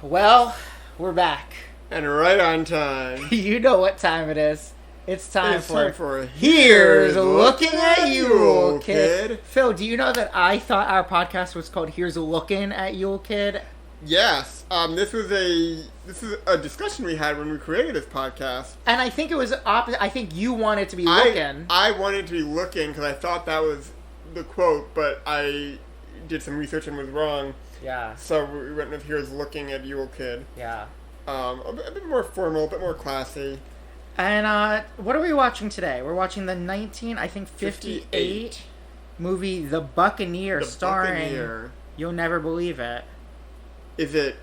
Well, we're back. And right on time. You know what time it is. It's time for Here's Looking at Yule Kid. Phil, do you know that I thought our podcast was called Here's Looking at Yule Kid? Yes. This is a discussion we had when we created this podcast. And I think it was opposite. I think you wanted to be looking. I wanted to be looking because I thought that was the quote, but I did some research and was wrong. Yeah. So we went with Here's Looking at Yule Kid. Yeah. A bit more formal, a bit more classy. And what are we watching today? We're watching the 1958 movie The Buccaneer, starring Buccaneer. You'll Never Believe It. Is it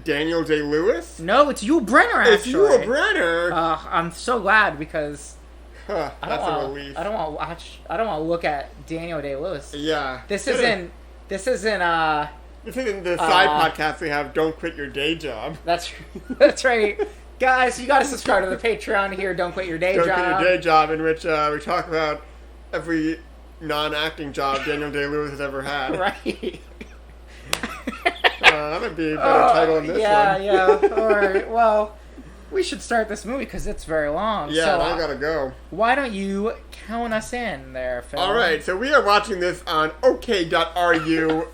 Daniel Day-Lewis? No, it's Yul Brynner, actually. It's Yul Brynner. I'm so glad because That's a relief. I don't want to look at Daniel Day-Lewis. Yeah. This isn't the side podcast we have. Don't quit your day job. That's right. Guys, you got to subscribe to the Patreon here. Don't quit your day job. Don't quit your day job, in which we talk about every non-acting job Daniel Day-Lewis has ever had. Right. That would be a better title than this one. Yeah. All right. Well, we should start this movie because it's very long. Yeah, so, and I gotta go. Why don't you count us in there, Phil? All right. So we are watching this on OK.ru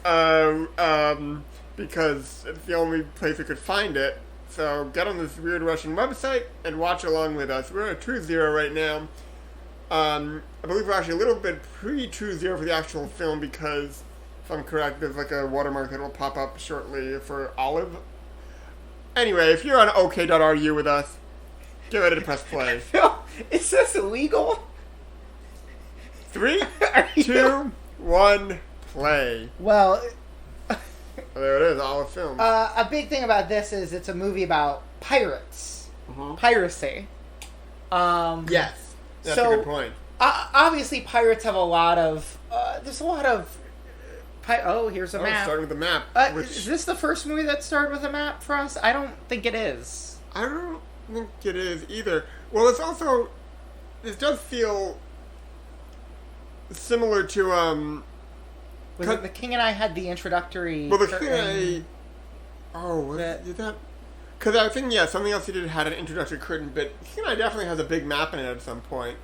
because it's the only place we could find it. So get on this weird Russian website and watch along with us. We're at True Zero right now. I believe we're actually a little bit pre-True Zero for the actual film because, if I'm correct, there's like a watermark that will pop up shortly for Olive. Anyway, if you're on OK.ru with us, get ready to press play. Phil, is this illegal? 3, 2, 1, play. Well... There it is, Olive Films. A big thing about this is it's a movie about pirates. Mm-hmm. Piracy. Yes, that's a good point. Obviously, pirates have a lot of... there's a lot of... here's a map. Starting with the map. Is this the first movie that started with a map for us? I don't think it is. I don't think it is either. Well, it's also... This does feel similar to... Was it The King and I had the introductory... Well, The King and I... did that... Because I think, something else he did had an introductory curtain, but The King and I definitely has a big map in it at some point.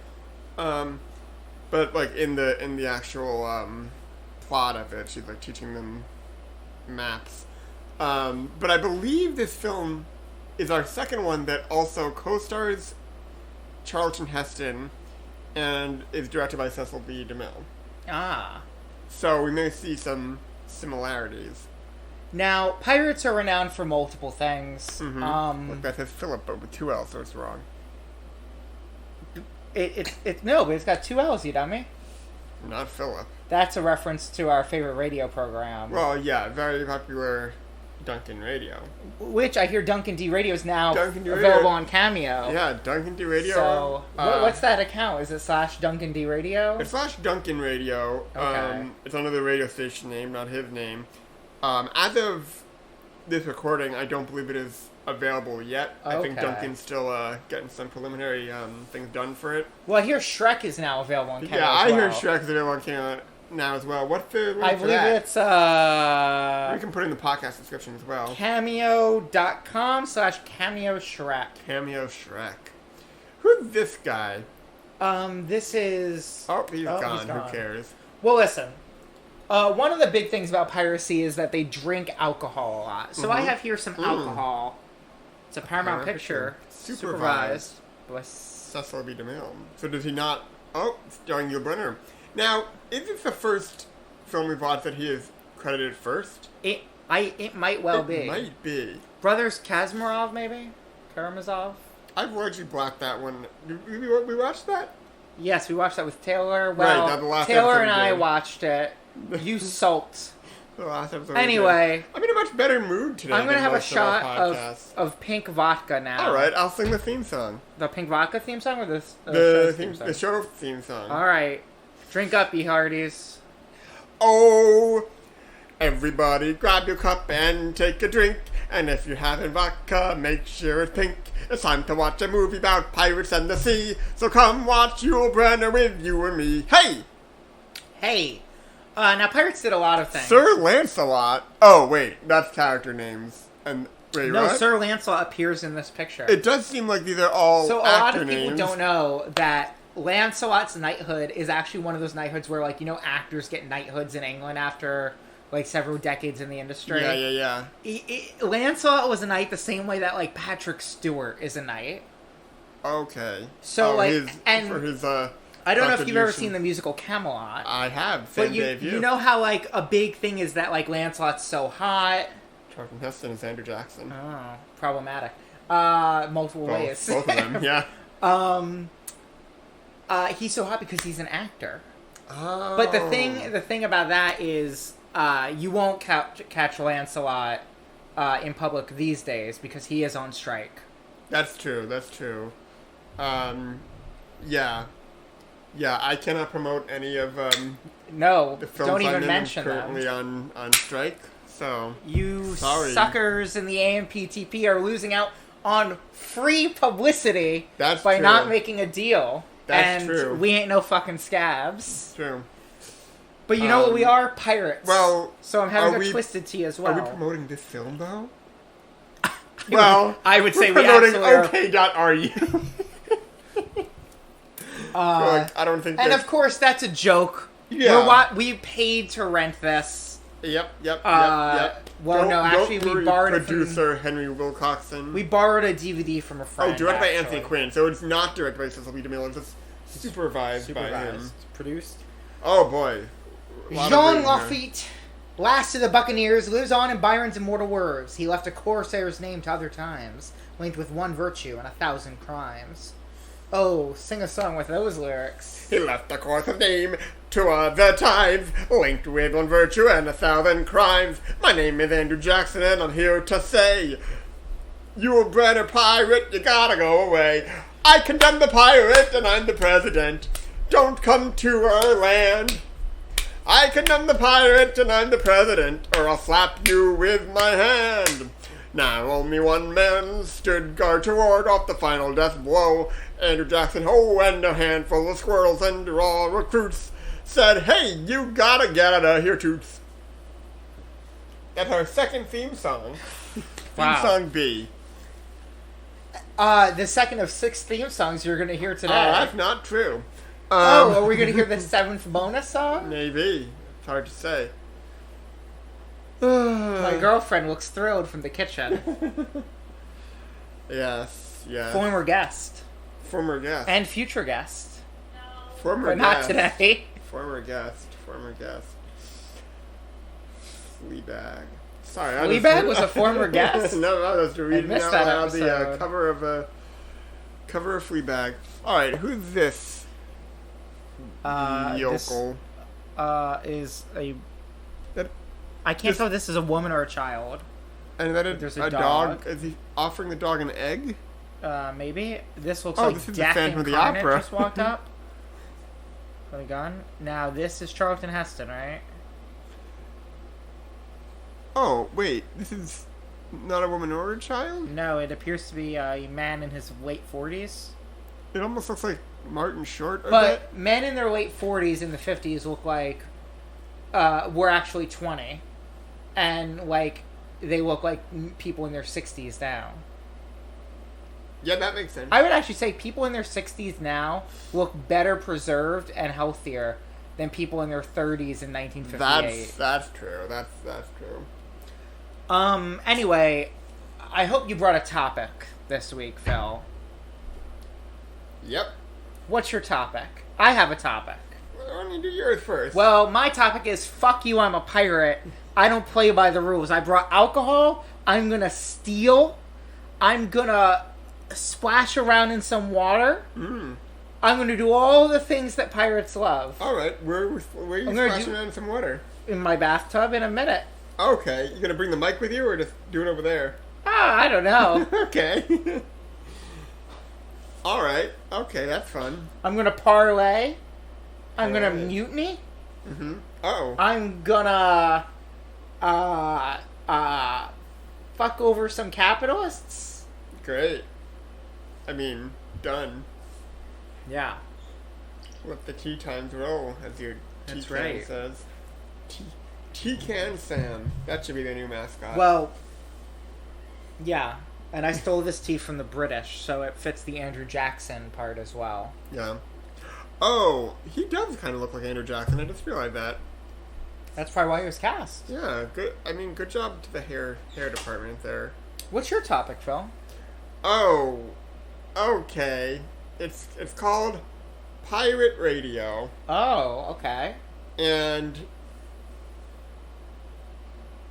But, like, in the actual plot of it, she's, like, teaching them maps. But I believe this film is our second one that also co-stars Charlton Heston and is directed by Cecil B. DeMille. Ah. So we may see some similarities. Now, pirates are renowned for multiple things. Mm-hmm. Look, that says Philip, but with 2 L's, so it's wrong. No, but it's got 2 L's, you dummy. Not Philip. That's a reference to our favorite radio program. Well, yeah, very popular Duncan Radio. Which I hear Duncan D Radio is now available on Cameo. Yeah, Duncan D Radio. So, what's that account? Is it /Duncan D Radio? It's /Duncan Radio. Okay. It's under the radio station name, not his name. As of this recording, I don't believe it is available yet. Okay. I think Duncan's still getting some preliminary things done for it. Well, I hear Shrek is now available on Cameo. Yeah, I hear Shrek is available on Cameo now as well. What's the link I for believe that? It's we can put it in the podcast description as well. Cameo.com/Cameo Shrek. Cameo Shrek. Who's this guy? This is... He's gone. Who cares? Well, listen. One of the big things about piracy is that they drink alcohol a lot. So I have here some alcohol. It's a Paramount Picture. Supervised by Cecil B. DeMille. So does he not... starring Yul Brynner. Now, is this the first film we've watched that he is credited first? It might well be. It might be. Brothers Karamazov, maybe? Karamazov? I've largely blocked that one. We watched that? Yes, we watched that with Taylor. Well, right, the last Taylor and I watched it. You sulked. The last episode. Anyway. I'm in a much better mood today. I'm going to have a shot of pink vodka now. All right, I'll sing the theme song. The pink vodka theme song or the show theme song? All right. Drink up, ye hearties. Oh, everybody grab your cup and take a drink. And if you're having vodka, make sure it's pink. It's time to watch a movie about pirates and the sea. So come watch Yul Brynner with you and me. Hey! Hey. Now, pirates did a lot of things. Sir Lancelot. Oh, wait. That's character names. And Wait, No, what? Sir Lancelot appears in this picture. It does seem like these are all So a actor lot of people names. don't know that Lancelot's knighthood is actually one of those knighthoods where, like, you know, actors get knighthoods in England after, like, several decades in the industry. Yeah. Lancelot was a knight the same way that, like, Patrick Stewart is a knight. Okay. So, like, for his, I don't know if you've ever seen the musical Camelot. I have. Same But you, debut. you know how, like, a big thing is that, like, Lancelot's so hot. Charlton Heston and Andrew Jackson. Oh, problematic. Multiple ways. Both of them, yeah. He's so hot because he's an actor. Oh. But the thing about that is, you won't catch Lancelot in public these days because he is on strike. That's true. Yeah, I cannot promote any of No, the films don't even I'm mention currently them. on strike. So You sorry. suckers in the AMPTP are losing out on free publicity That's by true. not making a deal. That's and true. We ain't no fucking scabs. True. But you know what? We are pirates. Well, so I'm having a twisted tea as well. Are we promoting this film though? I would say we're we promoting absolutely OK.ru. I don't think. And of course, that's a joke. Yeah. We paid to rent this. Yep. Well, no, actually, we borrowed it from producer Henry Wilcoxon. We borrowed a DVD from a friend. Oh, directed by actually. Anthony Quinn, so it's not directed by Cecil B. DeMille, it's supervised by him. Produced. Oh boy. Jean Lafitte, last of the Buccaneers, lives on in Byron's immortal words. He left a corsair's name to other times, linked with one virtue and 1,000 crimes. Oh, sing a song with those lyrics. He left a course of name to other times, linked with one virtue and 1,000 crimes. My name is Andrew Jackson, and I'm here to say, Yul Brynner pirate, you gotta go away. I condemn the pirate, and I'm the president. Don't come to our land. I condemn the pirate, and I'm the president, or I'll slap you with my hand. Now only one man stood guard to ward off the final death blow. Andrew Jackson, oh, and a handful of squirrels and raw recruits said, hey, you gotta get out of here, toots. That's our second theme song. Wow. Theme song B. The second of 6 theme songs you're going to hear today. That's not true. Are we going to hear the 7th bonus song? Maybe. It's hard to say. My girlfriend looks thrilled from the kitchen. Yes. Former guest. Former guest. And future guest. Former but guest. not today. Former guest. Fleabag. Sorry, Fleabag was a former guest? No, that's reading missed out that loud the episode. cover of Fleabag. Alright, who's this? Yokel. Is a... That, I can't tell if this is a woman or a child. And that There's a a dog. dog. Is he offering the dog an egg? Maybe. This looks Oh, like this is the Death Phantom of the Incarnate Opera. just walked up. With a gun. Now, this is Charlton Heston, right? Oh, wait. This is not a woman or a child? No, it appears to be a man in his late 40s. It almost looks like Martin Short a But bit. men in their late 40s and the 50s look like we're actually 20. And, like, they look like people in their 60s now. Yeah, that makes sense. I would actually say people in their 60s now look better preserved and healthier than people in their 30s in 1958. That's true. That's true. Anyway, I hope you brought a topic this week, Phil. Yep. What's your topic? I have a topic. Why don't you do yours first? Well, my topic is, fuck you, I'm a pirate. I don't play by the rules. I brought alcohol. I'm gonna steal. I'm gonna splash around in some water. I'm gonna do all the things that pirates love. Alright, where are you splashing around in some water? In my bathtub in a minute. Okay, you gonna bring the mic with you or just do it over there? I don't know. Okay. Alright, okay, that's fun. I'm gonna parlay. I'm gonna mutiny. Uh-oh. I'm gonna fuck over some capitalists. Great. I mean, done. Yeah. Let the tea times roll, as your That's tea right. can says. Tea can Sam. That should be the new mascot. Well, Yeah, and I stole this tea from the British, so it fits the Andrew Jackson part as well. Yeah. Oh, he does kind of look like Andrew Jackson. I just realized that. That's probably why he was cast. Yeah, good. I mean, good job to the hair department there. What's your topic, Phil? Oh, okay. It's called Pirate Radio, Oh, okay. and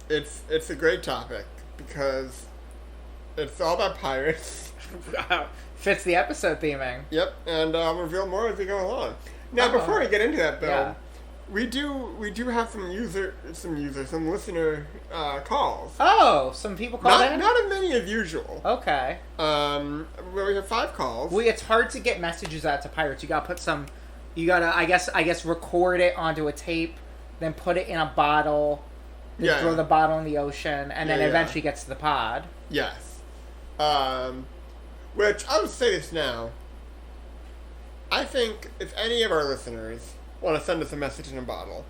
it's a great topic because it's all about pirates. Fits the episode theming. Yep, and I'll reveal more as we go along. Now, before we get into that, though, Yeah. we do have some listener calls. Oh, some people called in? Not as many as usual. Okay. Well, we have 5 calls. It's hard to get messages out to pirates. You gotta put I guess record it onto a tape, then put it in a bottle, then throw the bottle in the ocean, and then eventually gets to the pod. Yes. Which, I'll say this now. I think if any of our listeners want to send us a message in a bottle,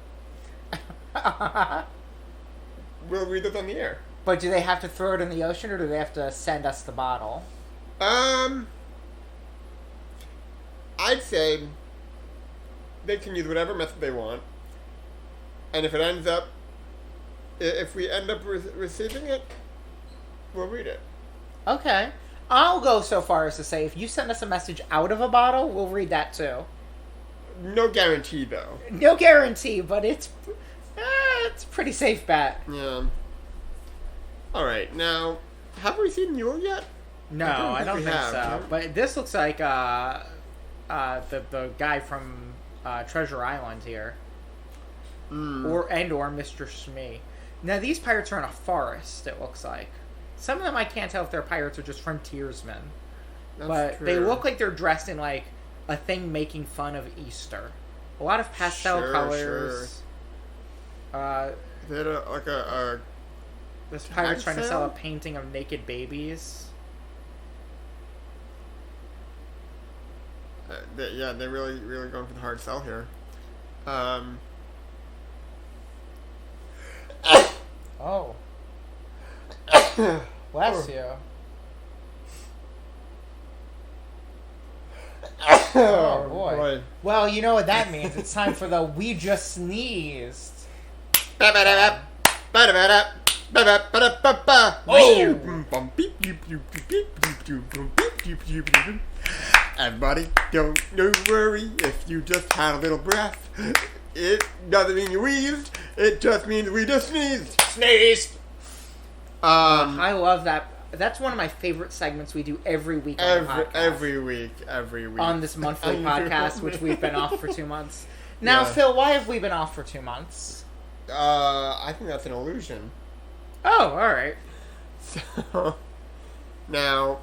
we'll read it on the air. But do they have to throw it in the ocean, or do they have to send us the bottle? I'd say they can use whatever method they want, and if we end up receiving it, we'll read it. Okay. I'll go so far as to say if you send us a message out of a bottle, we'll read that too. No guarantee, though. No guarantee, but it's a pretty safe bet. Yeah. Alright, now, have we seen Yul yet? No, I don't think so. No? But this looks like the guy from Treasure Island here. Or Mr. Smee. Now, these pirates are in a forest, it looks like. Some of them I can't tell if they're pirates or just frontiersmen. But they look like they're dressed in, like, a thing making fun of Easter. A lot of pastel colors. Sure. Is it this pirate's trying to sell a painting of naked babies. They're really, really going for the hard sell here. Oh. Bless you. Oh, boy. Well, you know what that means. It's time for the We Just Sneezed. Everybody, don't worry if you just had a little breath. It doesn't mean you wheezed. It just means we just sneezed. Sneezed! I love that. That's one of my favorite segments we do every week on the podcast. Every week. On this monthly podcast, which we've been off for 2 months. Now, Phil, why have we been off for 2 months? I think that's an illusion. Oh, alright. So, now...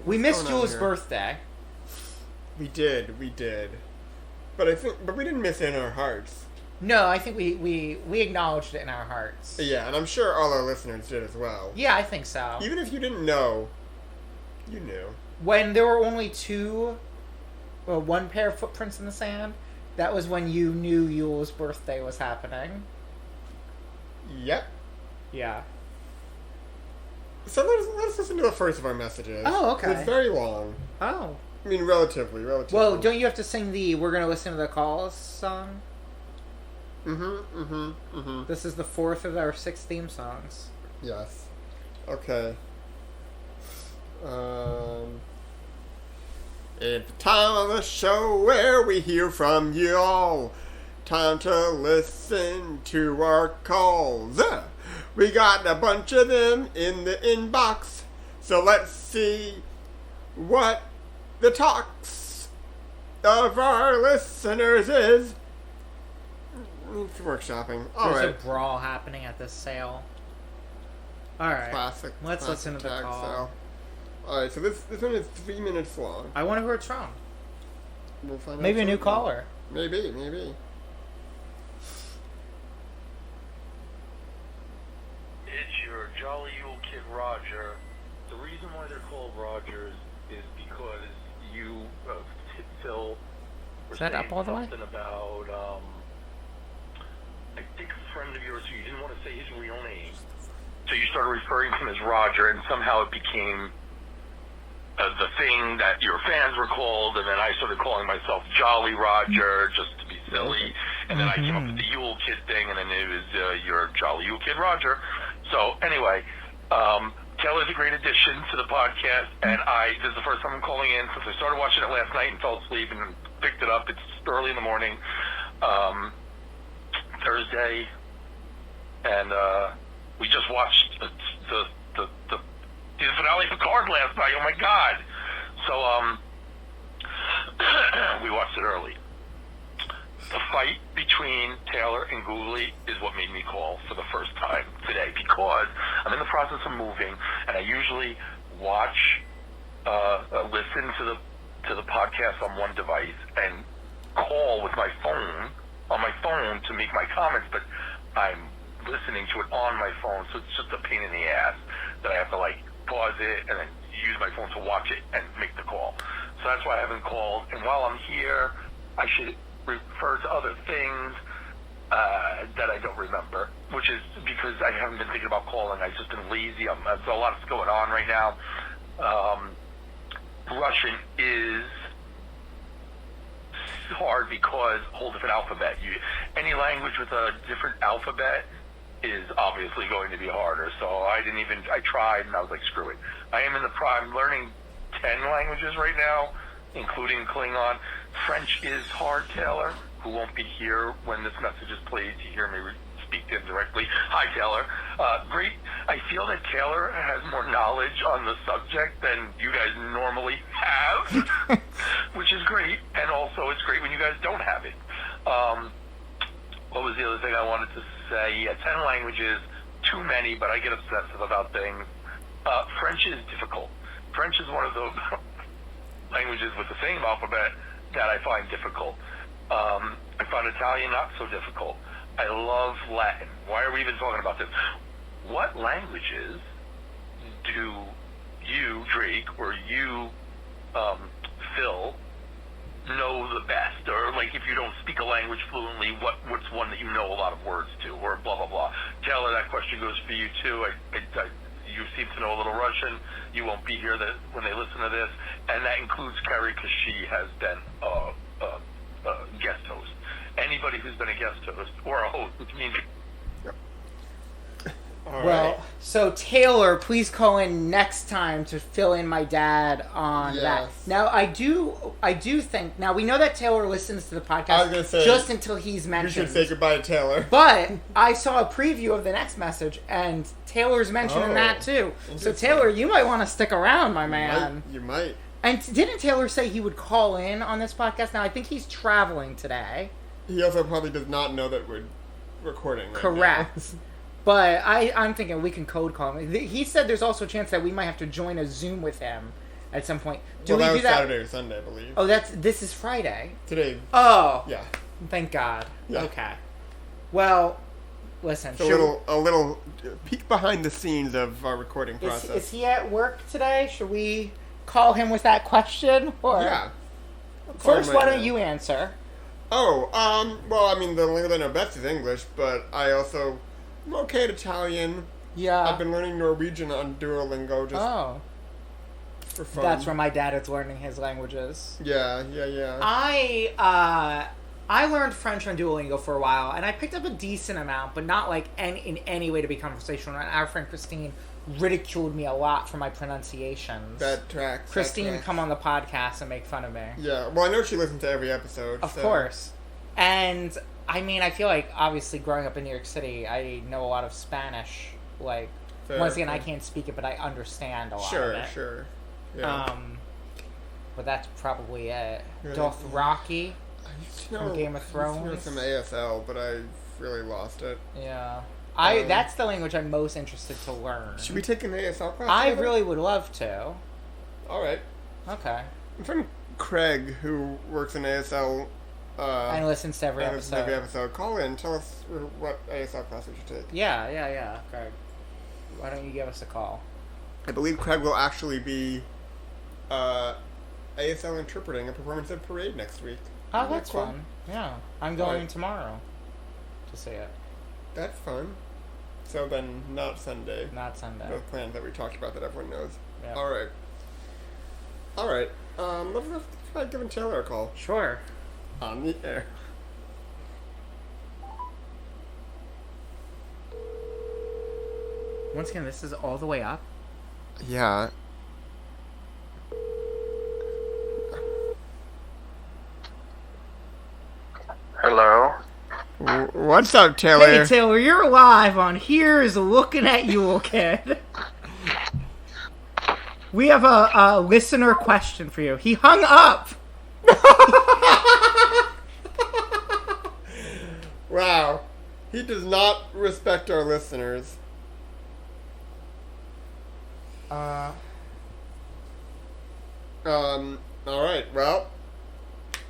We missed Yul's birthday. We did. But we didn't miss it in our hearts. No, I think we acknowledged it in our hearts. Yeah, and I'm sure all our listeners did as well. Yeah, I think so. Even if you didn't know, you knew. When there were only one pair of footprints in the sand, that was when you knew Yul's birthday was happening. Yep. Yeah. So let's listen to the first of our messages. Oh, okay. It's very long. Oh. I mean, relatively. Well, don't you have to sing the We're Gonna Listen to the Calls song? This is the 4th of our 6 theme songs. Yes. Okay. It's the time of the show where we hear from you all. Time to listen to our calls. We got a bunch of them in the inbox. So let's see what the talks of our listeners is. It's workshopping. There's a brawl happening at this sale. Alright. Let's listen to the call. Alright, so this one is 3 minutes long. I wonder who it's from. We'll find out. Maybe a new caller. Maybe. It's your Jolly Yule Kid Roger. The reason why they're called Rogers is because you, Phil, were Is that saying up all the way? something about, I think a friend of yours who you didn't want to say his real name So you started referring to him as Roger, and somehow it became the thing that your fans were called, and then I started calling myself Jolly Roger just to be silly, and then I came up with the Yule Kid thing, and then it was your Jolly Yule Kid Roger. So anyway, Taylor's a great addition to the podcast, and this is the first time I'm calling in since I started watching it last night and fell asleep and picked it up. It's early in the morning, Thursday, and we just watched the finale of Picard last night. Oh my God! So we watched it early. The fight between Taylor and Googly is what made me call for the first time today, because I'm in the process of moving, and I usually watch, listen to the podcast on one device and call with my phone on my phone to make my comments, but I'm listening to it on my phone, so it's just a pain in the ass that I have to pause it and then use my phone to watch it and make the call. So that's why I haven't called. And while I'm here, I should refer to other things that I don't remember, which is because I haven't been thinking about calling. I've just been lazy. So a lot's going on right now. Russian is hard because whole different alphabet. Any language with a different alphabet is obviously going to be harder. So I tried and I was like, screw it. I am I'm learning 10 languages right now, including Klingon. French is hard, Taylor, who won't be here when this message is played to hear me speak to him directly. Hi, Taylor. Great. I feel that Taylor has more knowledge on the subject than you guys normally have, which is great. And also, it's great when you guys don't have it. What was the other thing I wanted to say? Yeah, 10 languages, too many, but I get obsessive about things. French is difficult. French is one of those languages with the same alphabet that I find difficult. I find Italian not so difficult. I love Latin. Why are we even talking about this? What languages do you, Drake, or you, Phil, know the best? Or if you don't speak a language fluently, what's one that you know a lot of words to, or blah blah blah? Taylor, that question goes for you too. You seem to know a little Russian. You won't be here when they listen to this, and that includes Carrie because she has been a guest host. Anybody who's been a guest host or a host, which means. Well, so Taylor, please call in next time to fill in my dad on that. Now, I do think. Now we know that Taylor listens to the podcast. I was gonna say, just until he's mentioned. You should say goodbye to Taylor. But I saw a preview of the next message, and Taylor's mentioning that too. So Taylor, you might want to stick around, my man. You might. And didn't Taylor say he would call in on this podcast? Now I think he's traveling today. He also probably does not know that we're recording. Right Correct. Now. But I'm thinking we can code call him. He said there's also a chance that we might have to join a Zoom with him at some point. That was Saturday or Sunday, I believe. Oh, this is Friday. Today. Oh. Yeah. Thank God. Yeah. Okay. Well, listen. It's a little peek behind the scenes of our recording process. Is he at work today? Should we call him with that question? Or yeah. First, why don't you answer? Oh, well, I mean, the language I know best is English, but I'm okay at Italian. Yeah. I've been learning Norwegian on Duolingo just for fun. That's where my dad is learning his languages. Yeah. I learned French on Duolingo for a while, and I picked up a decent amount, but not in any way to be conversational. And our friend Christine ridiculed me a lot for my pronunciations. That tracks. Christine, come on the podcast and make fun of me. Yeah, well, I know she listens to every episode. Of course. And, I mean, I feel like, obviously, growing up in New York City, I know a lot of Spanish. Once again, I can't speak it, but I understand a lot of it. Sure. Yeah. But that's probably it. Really? Dothraki from Game of Thrones. I used to know some ASL, but I really lost it. Yeah. That's the language I'm most interested to learn. Should we take an ASL class? I really would love to. All right. Okay. My friend Craig, who works in ASL, and listens to every episode. Call in. Tell us what ASL class we should take. Yeah. Craig, why don't you give us a call? I believe Craig will actually be ASL interpreting a performance of Parade next week. Oh, that's fun. Yeah. I'm going tomorrow to see it. That's fun. So then, not Sunday. Not Sunday. Those plans that we talked about that everyone knows. Yep. All right. Let's try giving Taylor a call. Sure. On the air. Once again, this is all the way up. Yeah. Hello. What's up, Taylor? Hey, Taylor, you're live on Here's Looking at Yul, Kid. We have a listener question for you. He hung up. Wow. He does not respect our listeners. Alright, well,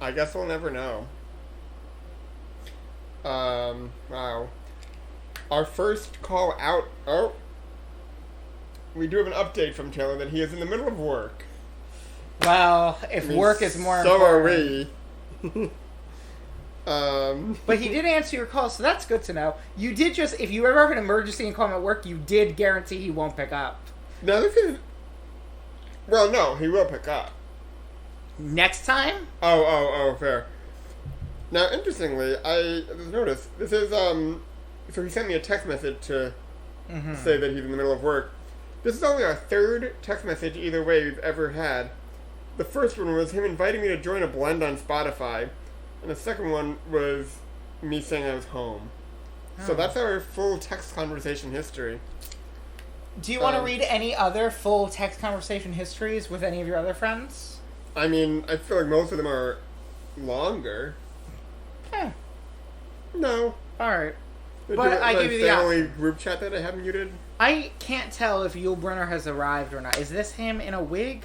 I guess we'll never know. Wow. Our first call out. Oh. We do have an update from Taylor that he is in the middle of work. Well, if work is more so important. are we. But he did answer your call, so that's good to know. You did just, if you ever have an emergency and call him at work, you did guarantee he won't pick up. No, this is... Well, no, he will pick up. Next time? Oh, fair. Now, interestingly, I just noticed, this is, so he sent me a text message to say that he's in the middle of work. This is only our third text message either way we've ever had. The first one was him inviting me to join a blend on Spotify, and the second one was me saying I was home. So that's our full text conversation history. Do you want to read any other full text conversation histories with any of your other friends? I mean, I feel like most of them are longer. No. Alright. But I give you the family option. group chat that I have muted. I can't tell if Yul Brynner has arrived or not. Is this him in a wig?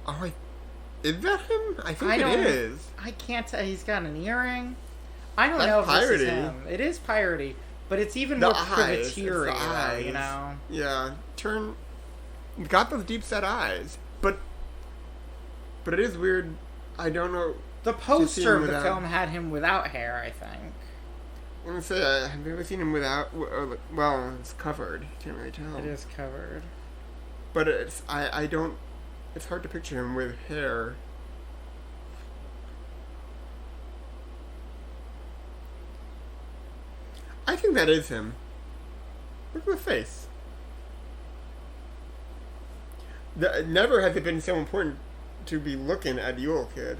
Oh, is that him? I think it is. I can't tell. He's got an earring. I don't That's know if this is piratey. him. It is piratey, but it's even The more eyes. It's the privateery, eyes. you know? Yeah, got those deep set eyes, but it is weird. I don't know. The poster of the without- film had him without hair, I think. I'm gonna say, have you ever seen him without? Well, it's covered. You can't really tell. It is covered. But I don't. It's hard to picture him with hair. I think that is him. Look at the face. Never has it been so important to be looking at Yul, kid.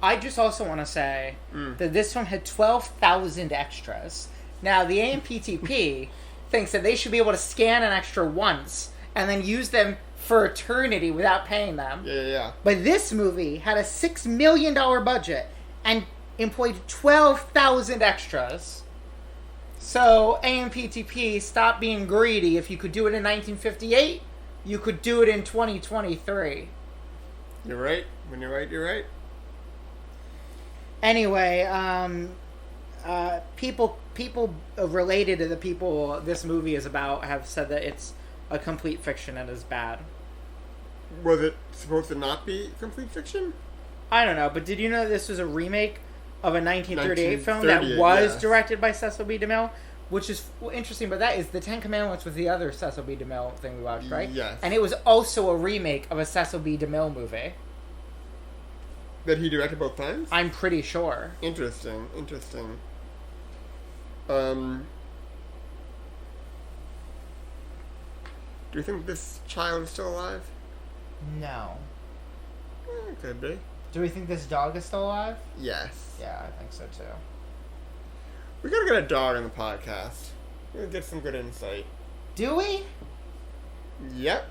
I just also want to say that this film had 12,000 extras. Now, the AMPTP thinks that they should be able to scan an extra once and then use them for eternity without paying them. Yeah. But this movie had a $6 million budget and employed 12,000 extras. So, AMPTP, stop being greedy. If you could do it in 1958, you could do it in 2023. You're right. When you're right, you're right. Anyway, people related to the people this movie is about have said that it's a complete fiction and is bad. Was it supposed to not be complete fiction? I don't know, but did you know this was a remake of a 1938 film 1938, that was yes. directed by Cecil B. DeMille? Which is interesting, but that is The Ten Commandments was the other Cecil B. DeMille thing we watched, right? Yes. And it was also a remake of a Cecil B. DeMille movie. That he directed both times? I'm pretty sure. Interesting. Do you think this child is still alive? No. Could be. Do we think this dog is still alive? Yes. Yeah, I think so too. We gotta get a dog on the podcast. We'll get some good insight. Do we? Yep.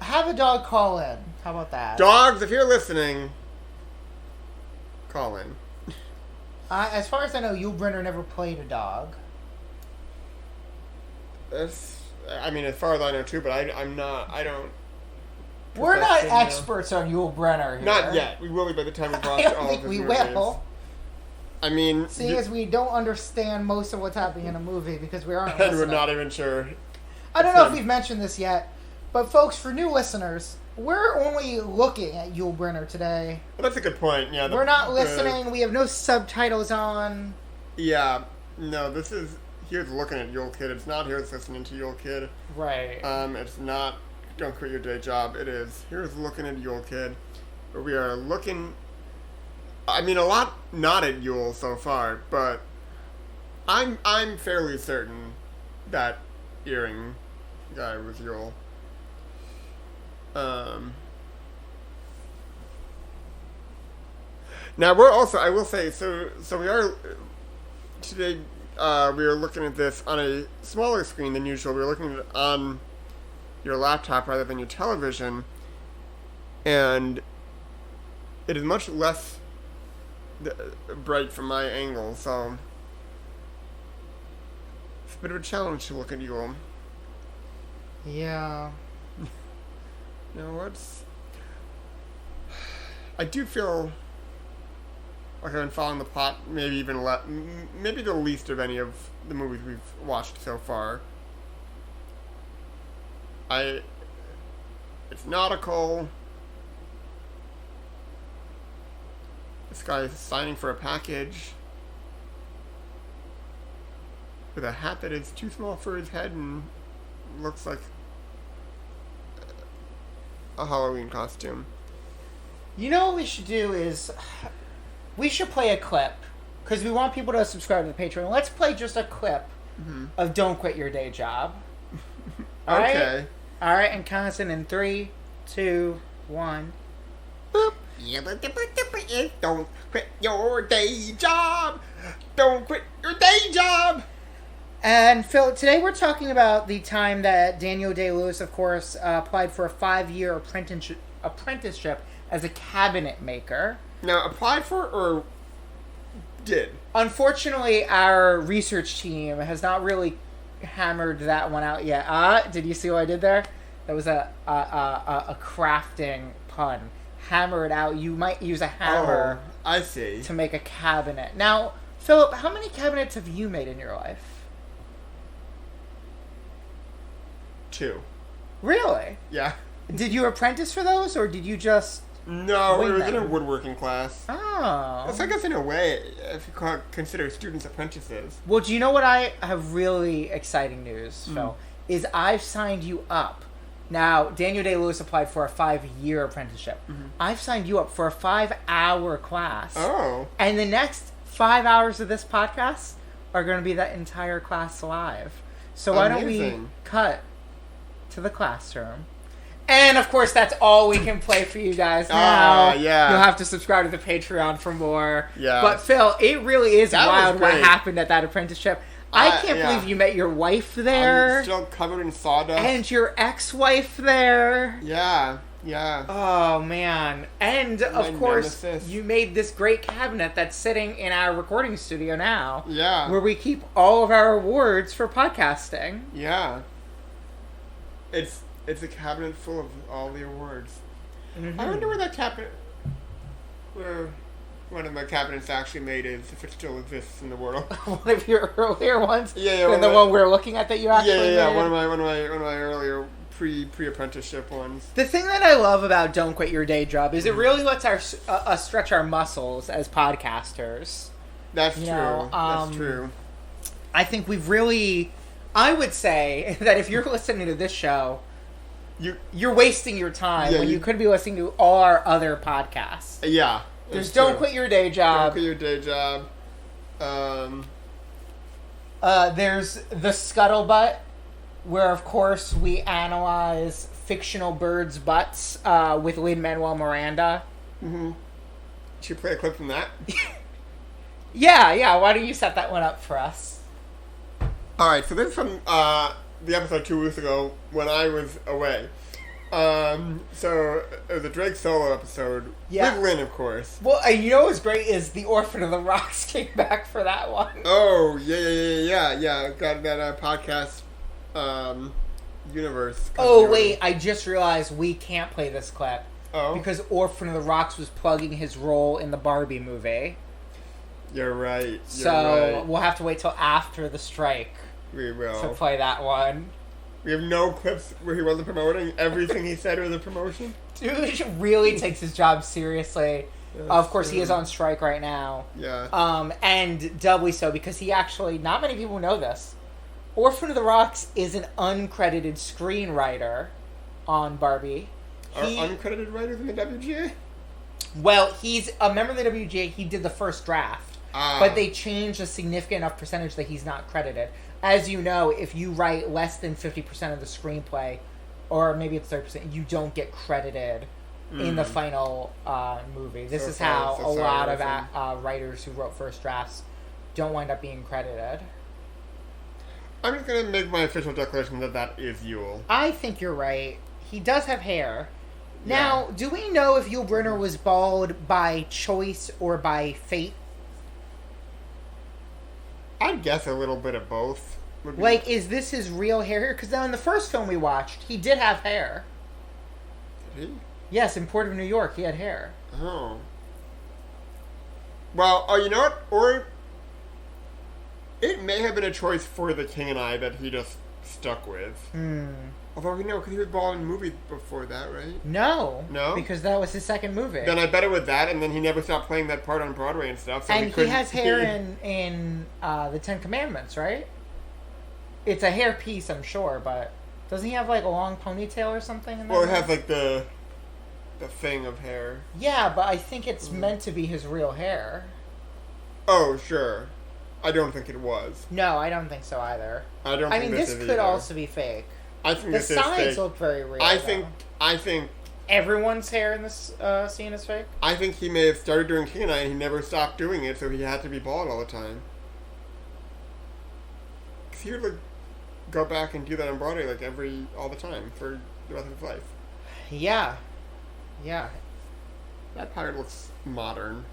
Have a dog call in. How about that? Dogs, if you're listening, call in. As far as I know, Yul Brynner never played a dog. I mean, as far as I know too, but I don't. We're not Profession, experts on Yul Brynner here. Not yet. We will be by the time we've I watched don't all think of his we movies. will. I mean, Seeing as we don't understand most of what's happening in a movie because we aren't and we're listening. not even sure. I don't know if we've mentioned this yet, but folks, for new listeners, we're only looking at Yul Brynner today. Well, that's a good point. Yeah, We're not listening. We have no subtitles on. Yeah, no. This is Here's Looking at Yul Kid. It's not Here's Listening to Yul Kid. Right. It's not Don't Quit Your Day Job. It is Here's Looking at Yul Kid. Where we are looking... I mean, a lot not at Yul so far, but I'm fairly certain that earring guy was Yul. Now we're also, I will say, so we are today. We are looking at this on a smaller screen than usual. We're looking at it on your laptop rather than your television, and it is much less bright from my angle. So it's a bit of a challenge to look at you all. Yeah. Now what's... I do feel like I've been following the plot maybe even maybe the least of any of the movies we've watched so far. It's nautical. This guy is signing for a package with a hat that is too small for his head and looks like a Halloween costume. You know what we should do is we should play a clip because we want people to subscribe to the Patreon. Let's play just a clip of Don't Quit Your Day Job. All Okay. right? All right, and count us in 3, 2, 1. Boop. Don't quit your day job. Don't quit your day job. And Phil, today we're talking about the time that Daniel Day-Lewis, of course, applied for a 5-year apprenticeship as a cabinet maker. Now, applied for or did? Unfortunately, our research team has not really hammered that one out yet. Did you see what I did there? That was a crafting pun. Hammer it out. You might use a hammer. Oh, I see. To make a cabinet. Now, Philip, how many cabinets have you made in your life? 2. Really? Yeah. Did you apprentice for those, or did you just... No, wing it was in a them? woodworking class. Oh. It's, I guess, in a way, if you consider students apprentices. Well, do you know what I have really exciting news, Phil? Is I've signed you up. Now, Daniel Day-Lewis applied for a 5-year apprenticeship. I've signed you up for a 5-hour class. Oh. And the next 5 hours of this podcast are going to be that entire class live. So why don't we cut to the classroom? And, of course, that's all we can play for you guys now. Yeah. You'll have to subscribe to the Patreon for more. Yeah. But, Phil, it really is wild what happened at that apprenticeship. I can't believe you met your wife there. I'm still covered in sawdust. And your ex-wife there. Yeah. Oh, man. And, of course, nemesis. you made this great cabinet that's sitting in our recording studio now. Yeah. Where we keep all of our awards for podcasting. Yeah. It's a cabinet full of all the awards. I wonder where that cabinet... Where one of my cabinets actually made is, if it still exists in the world. One of your earlier ones? Yeah. And the one we're looking at that you actually made? Yeah. One of my earlier pre-apprenticeship ones. The thing that I love about Don't Quit Your Day Job is it really lets us stretch our muscles as podcasters. That's true. That's true. I think we've really... I would say that if you're listening to this show... You're wasting your time when you could be listening to all our other podcasts. Yeah. There's Don't Quit Your Day Job. Don't Quit Your Day Job. There's The Scuttlebutt, where, of course, we analyze fictional birds' butts with Lin-Manuel Miranda. Should we play a clip from that? Yeah. Why don't you set that one up for us? All right, so this is from... the episode 2 weeks ago when I was away. So it was a Drake solo episode with Lynn, of course. Well, you know what's great is the Orphan of the Rocks came back for that one. Oh, yeah. Got that podcast universe. Oh, wait, I just realized we can't play this clip. Oh? Because Orphan of the Rocks was plugging his role in the Barbie movie. You're right. We'll have to wait till after the strike. We will. To play that one. We have no clips where he wasn't promoting. Everything he said was a promotion. Dude really takes his job seriously. Of course, he is on strike right now. Yeah. And doubly so because he actually, not many people know this, Orphan of the Rocks is an uncredited screenwriter on Barbie. Are uncredited writers in the WGA? Well, he's a member of the WGA. He did the first draft. But they changed a significant enough percentage that he's not credited. As you know, if you write less than 50% of the screenplay, or maybe it's 30%, you don't get credited in the final movie. This is how a lot of writers who wrote first drafts don't wind up being credited. I'm just going to make my official declaration that is Yul. I think you're right. He does have hair. Now, do we know if Yul Brynner was bald by choice or by fate? I'd guess a little bit of both. Like, is this his real hair here? Because now in the first film we watched, he did have hair. Did he? Yes, in Port of New York, he had hair. Oh. Well, you know what? Or it may have been a choice for The King and I that he just stuck with. Although, because he was bald in movies before that, right? No. No? Because that was his second movie. Then I bet it was that, and then he never stopped playing that part on Broadway and stuff. So and he has hair in the Ten Commandments, right? It's a hair piece, I'm sure, but doesn't he have, like, a long ponytail or something? Well, it has, like, the thing of hair. Yeah, but I think it's meant to be his real hair. Oh, sure. I don't think it was. No, I don't think so either. I mean, this could also be fake. I think the sides look very real. I think everyone's hair in this scene is fake. I think he may have started doing King and I, and he never stopped doing it, so he had to be bald all the time. Because he would like go back and do that on Broadway all the time for the rest of his life. Yeah. That part looks modern.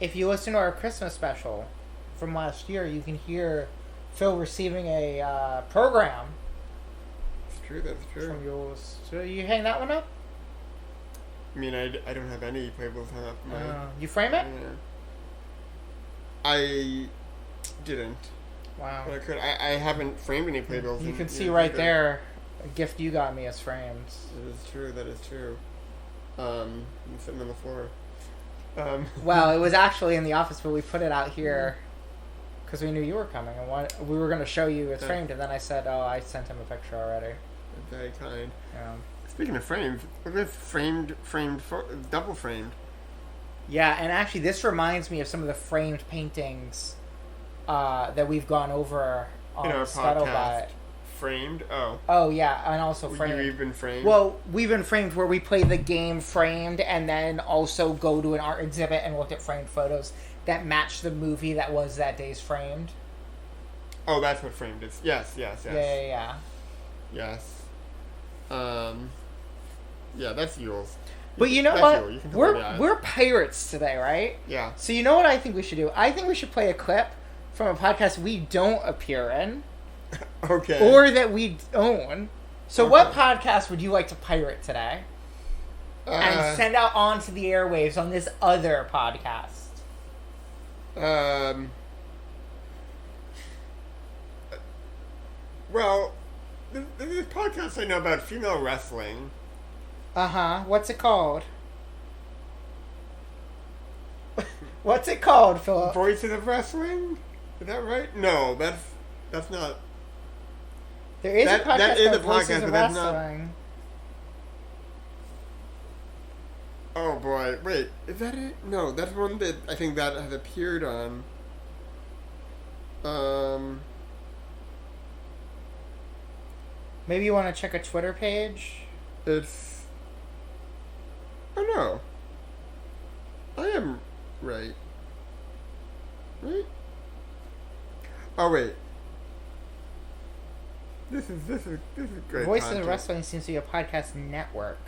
If you listen to our Christmas special from last year, you can hear Phil receiving a program. That's true. From yours. So you hang that one up? I mean, I don't have any playbills hung up. You frame it? Yeah. I didn't. Wow. But I could. I haven't framed any playbills. You can see right there a gift you got me as frames. That is true. I'm sitting on the floor. Well, it was actually in the office, but we put it out here because we knew you were coming, and we were going to show you it's framed, and then I said, I sent him a picture already. Very kind. Yeah. Speaking of frames, look at this double framed. Yeah, and actually this reminds me of some of the framed paintings that we've gone over on in our Scuttlebutt. podcast. Framed? Oh. Oh, yeah, and also framed. You've been framed? Well, we've been framed where we play the game Framed and then also go to an art exhibit and look at framed photos that match the movie that was that day's Framed. Oh, that's what framed is. Yes. Yeah. Yes. Yeah, that's Yul's. But you know what? We're pirates today, right? Yeah. So you know what I think we should do? I think we should play a clip from a podcast we don't appear in. Okay. Or that we own. So what podcast would you like to pirate today? And send out onto the airwaves on this other podcast? Well, this podcast I know about female wrestling. What's it called? What's it called, Philip? Voices of Wrestling? Is that right? No, that's not. There is a podcast called Voices of but that's not. Wrestling. Oh boy, wait, is that it? No, that's one that I think that has appeared on. Maybe you want to check a Twitter page? It's. Oh no. I am right. Right? Oh wait. This is great. Voices content. of Wrestling seems to be a podcast network.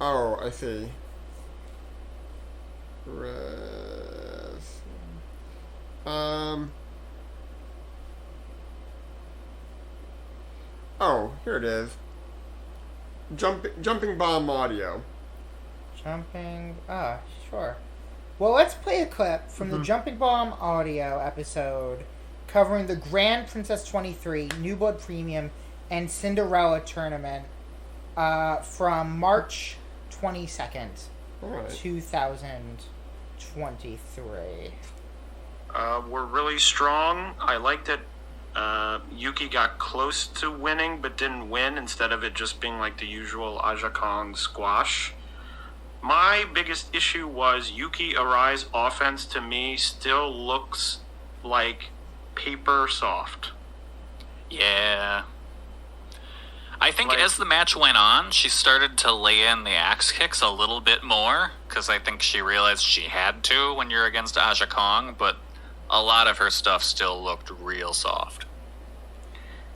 Oh, I see. Oh, here it is. Jumping Bomb Audio. Sure. Well, let's play a clip from the Jumping Bomb Audio episode covering the Grand Princess 23, New Blood Premium, and Cinderella tournament from March 22nd, 2023. were really strong. I liked that Yuki got close to winning but didn't win, instead of it just being like the usual Aja Kong squash. My biggest issue was Yuki Arai's offense to me still looks like paper soft. Yeah. I think as the match went on, she started to lay in the axe kicks a little bit more, because I think she realized she had to when you're against Aja Kong, but a lot of her stuff still looked real soft.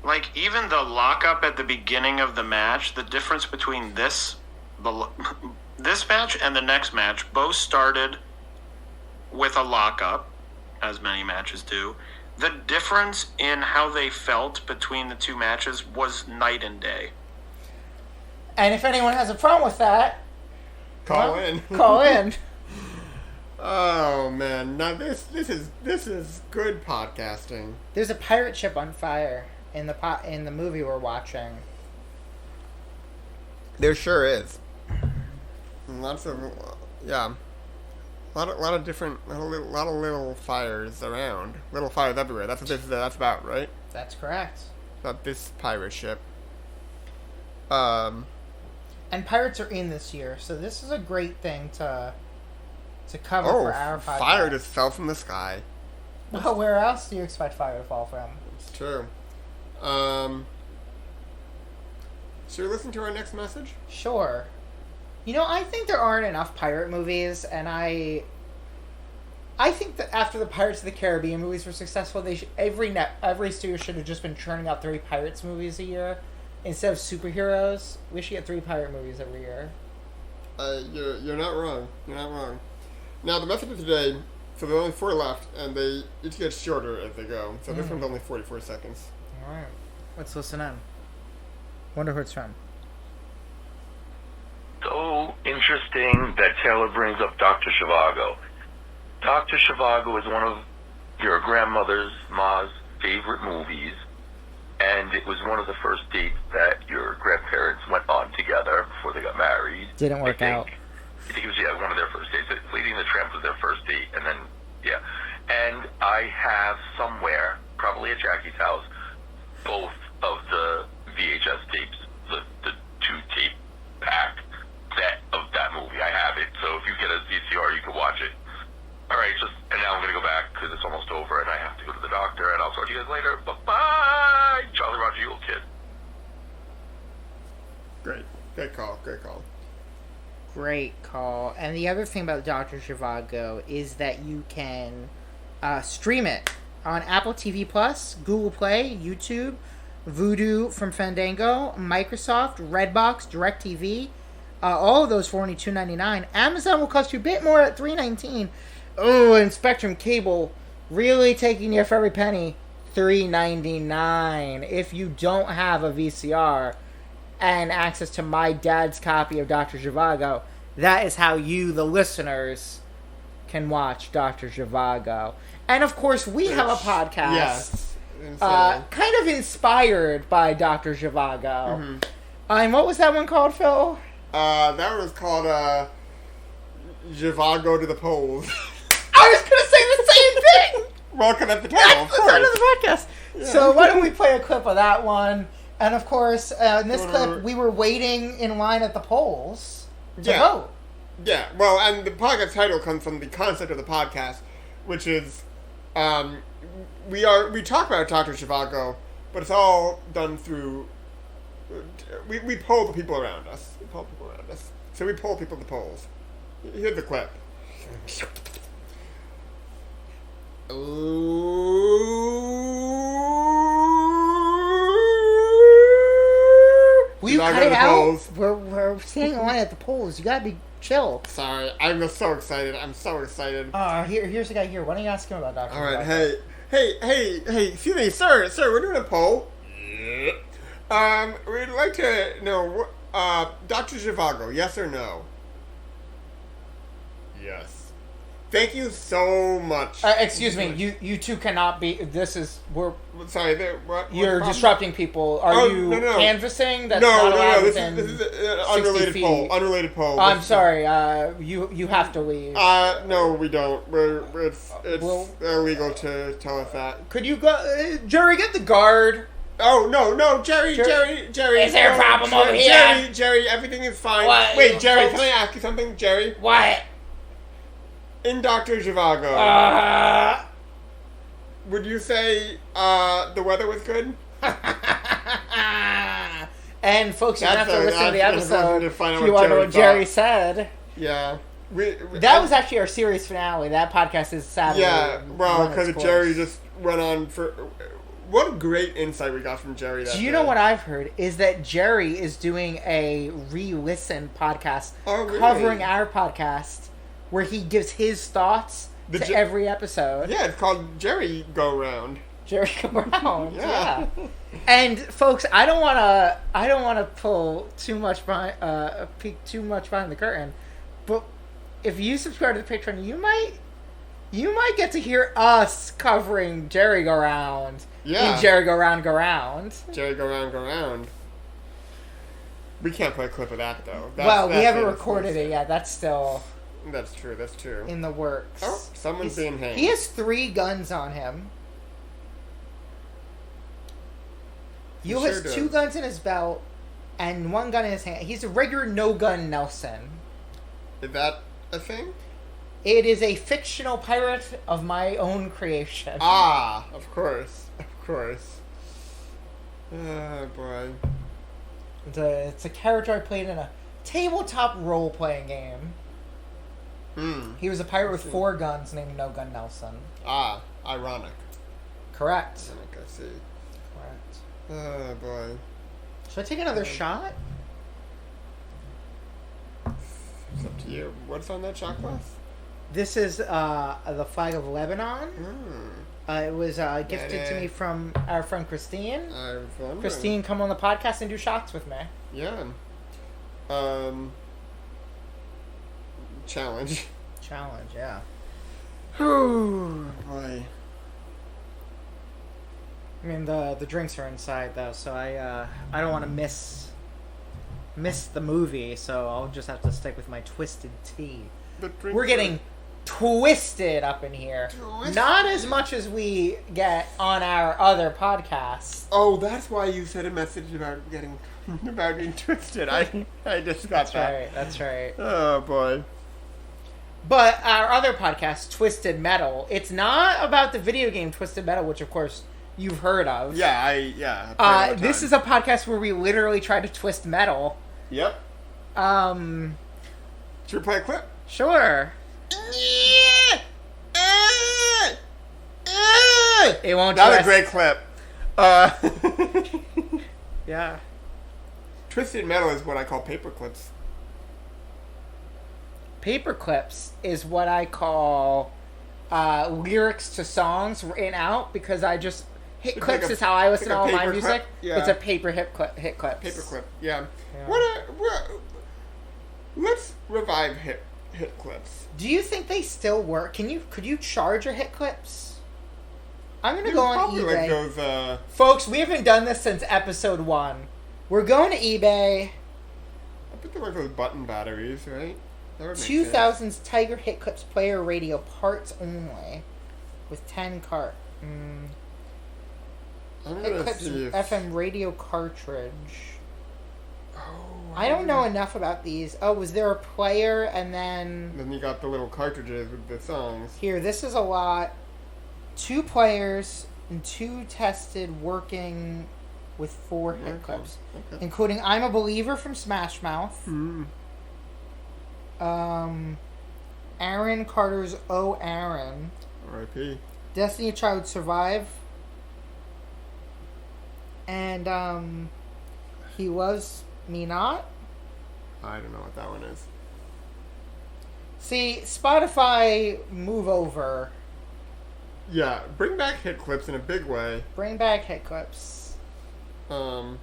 Like, even the lockup at the beginning of the match, the difference between this match and the next match both started with a lockup, as many matches do. The difference in how they felt between the two matches was night and day. And if anyone has a problem with that, Call in. Call in. Oh man, now this is good podcasting. There's a pirate ship on fire in the movie we're watching. There sure is. Lots of yeah. A lot of different, lot of little fires around. Little fires everywhere. That's what that's about, right? That's correct. About this pirate ship. And pirates are in this year, so this is a great thing to cover for our podcast. Fire just fell from the sky. Well, where else do you expect fire to fall from? It's true. Should we listen to our next message? Sure. You know, I think there aren't enough pirate movies, and I think that after the Pirates of the Caribbean movies were successful, every studio should have just been churning out 3 pirates movies a year instead of superheroes. We should get 3 pirate movies every year. You're not wrong. You're not wrong. Now the message of today, so there are only 4 left, and they each get shorter as they go. So this one's only 44 seconds. All right, let's listen in. Wonder who it's from. So interesting that Taylor brings up Dr. Zhivago. Dr. Zhivago is one of your grandmother's, Ma's, favorite movies, and it was one of the first dates that your grandparents went on together before they got married. Didn't work out. I think it was, one of their first dates. Leading the Tramp was their first date, and then, yeah. And I have somewhere, probably at Jackie's house, both of the VHS tapes, the 2-tape pack set of that movie. I have it, so if you get a VCR, you can watch it. Alright, and now I'm going to go back, because it's almost over, and I have to go to the doctor, and I'll talk to you guys later. Bye-bye! Charlie Roger Yule Kid. Great. Great call. Great call. Great call. And the other thing about Dr. Zhivago is that you can stream it on Apple TV Plus, Google Play, YouTube, Vudu from Fandango, Microsoft, Redbox, DirecTV. All of those for only $2.99. Amazon will cost you a bit more at $3.19. Oh, and Spectrum Cable really taking you for every penny. $3.99. If you don't have a VCR and access to my dad's copy of Dr. Zhivago, that is how you, the listeners, can watch Dr. Zhivago. And of course, we have a podcast. Yes. Kind of inspired by Dr. Zhivago. Mm-hmm. And what was that one called, Phil? That was called, Zhivago to the Poles. I was going to say the same thing! Welcome at the title, of course. That's the podcast. Yeah. So why don't we play a clip of that one? And of course, in this clip, we were waiting in line at the polls to vote. Yeah, well, and the podcast title comes from the concept of the podcast, which is, we talk about Dr. Zhivago, but it's all done through, we poll the people around us. So we poll people at the polls. Here's the clip. Will you cut it out? We're standing in line at the polls. You gotta be chill. Sorry, I'm so excited. Here's the guy here. Why don't you ask him about Dr. All right, hey, excuse me, sir, we're doing a poll. We'd like to know, Dr. Zhivago, yes or no? Yes. Thank you so much. Excuse me, you two cannot be. We're. Sorry, what? You're problem? disrupting people. Are you no. Canvassing? That's No, not allowed This within is an 60 unrelated feet. poll. Unrelated poll. I'm sorry. You have to leave. No, we don't. It's Well- illegal to tell us that. Could you go, Jerry? Get the guard. Oh no, Jerry. Is there a problem over here? Jerry, everything is fine. What? Wait, Jerry, Folks- can I ask you something, Jerry? What? In Dr. Zhivago, would you say the weather was good? And folks, you have to listen to the that's episode to find out if you what want to know what Jerry thought. said. Yeah. That was actually our series finale. That podcast is sadly. Yeah, well, run its because course. Jerry just went on for... What great insight we got from Jerry that Do you day. know what I've heard? Is that Jerry is doing a re-listen podcast really? covering our podcast where he gives his thoughts to every episode. Yeah, it's called Jerry Go Round. Jerry go around. Yeah. And folks, I don't want to pull too much behind, peek too much behind the curtain, but if you subscribe to the Patreon, you might get to hear us covering Jerry Go Round. Yeah. In Jerry Go Round, Go Round. Jerry Go Round, Go Round. We can't play a clip of that, though. We haven't recorded it yet. That's still That's true. in the works. Oh, someone's being hanged. He has 3 guns on him. Yul sure has does. 2 guns in his belt and 1 gun in his hand. He's a regular no-gun Nelson. Is that a thing? It is a fictional pirate of my own creation. Ah, of course. Oh, boy. It's a character I played in a tabletop role-playing game. He was a pirate with 4 guns named No Gun Nelson. Ah, ironic. Correct. I see. Correct. Oh, boy. Should I take another shot? It's up to you. What's on that shot glass? This is the flag of Lebanon. It was gifted to me from our friend Christine. I was wondering. Christine, come on the podcast and do shots with me. Yeah. Challenge. Challenge, yeah. Oh, boy. I mean, the drinks are inside though, so I don't want to miss the movie, so I'll just have to stick with my twisted tea. We're getting twisted up in here. Not as much as we get on our other podcasts. Oh, that's why you said a message about getting twisted. I just got that. That's right. Oh, boy. But our other podcast, Twisted Metal, it's not about the video game Twisted Metal, which of course you've heard of. Yeah, this is a podcast where we literally try to twist metal. Yep. Um, Should we play a clip? Sure. It won't Not twist. a great clip. Yeah. Twisted metal is what I call paper clips. Paper clips is what I call lyrics to songs written out because I just hit It's clips like a- is how I listen to like a all my paper music. clip? Yeah. It's a paper hit clips. Paper clip, yeah. Yeah. Let's revive hit clips. Do you think they still work? Could you charge your hit clips? I'm gonna go on Probably eBay. like those, Folks, we haven't done this since episode 1. We're going to eBay. I think they're like those button batteries, right? That would make 2000s Tiger Hit Clips player radio parts only with 10 cart. I'm Hit gonna Clips see if... FM radio cartridge. Oh, I don't know enough about these. Oh, was there a player and then... Then you got the little cartridges with the songs. Here, this is a lot. 2 players and 2 tested working with 4 hit Okay. clips. Okay. Including I'm a Believer from Smash Mouth. Aaron Carter's Oh Aaron. R.I.P. Destiny Child Survive. And He Loves Me Not. I don't know what that one is. See, Spotify, move over. Yeah, bring back hit clips in a big way. Bring back hit clips. Um,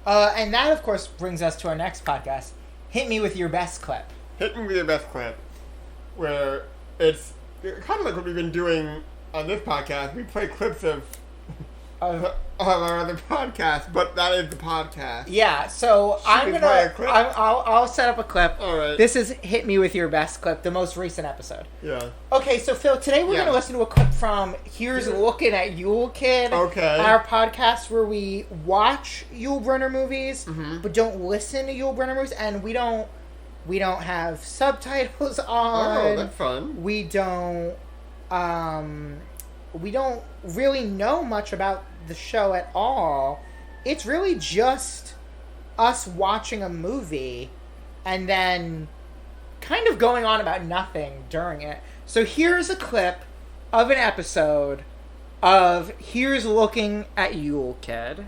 And that, of course, brings us to our next podcast. Hit me with your best clip. hit me with your best clip. where it's kind of like what we've been doing on this podcast. We play clips of our other podcast, but that is the podcast. Yeah, so I'll set up a clip. All right. This is Hit Me With Your Best clip, the most recent episode. Yeah. Okay, so Phil, today we're going to listen to a clip from Here's Looking at Yul Kid. Okay. Our podcast where we watch Yul Brynner movies, but don't listen to Yul Brynner movies, and we don't have subtitles on. Oh, that's fun. We don't really know much about the show at all. It's really just us watching a movie and then kind of going on about nothing during it. So here's a clip of an episode of Here's Looking at Yul Kid.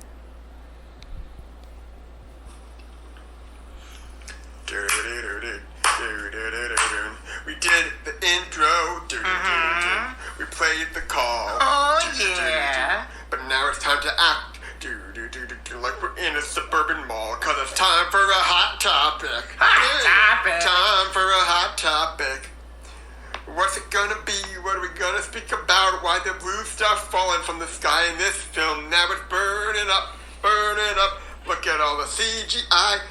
We did the intro. We played the call. Oh, yeah. But now it's time to act. Like we're in a suburban mall. Cause it's time for a hot topic. Time for a hot topic. What's it gonna be? What are we gonna speak about? Why the blue stuff falling from the sky in this film? Now it's burning up, burning up. Look at all the CGI.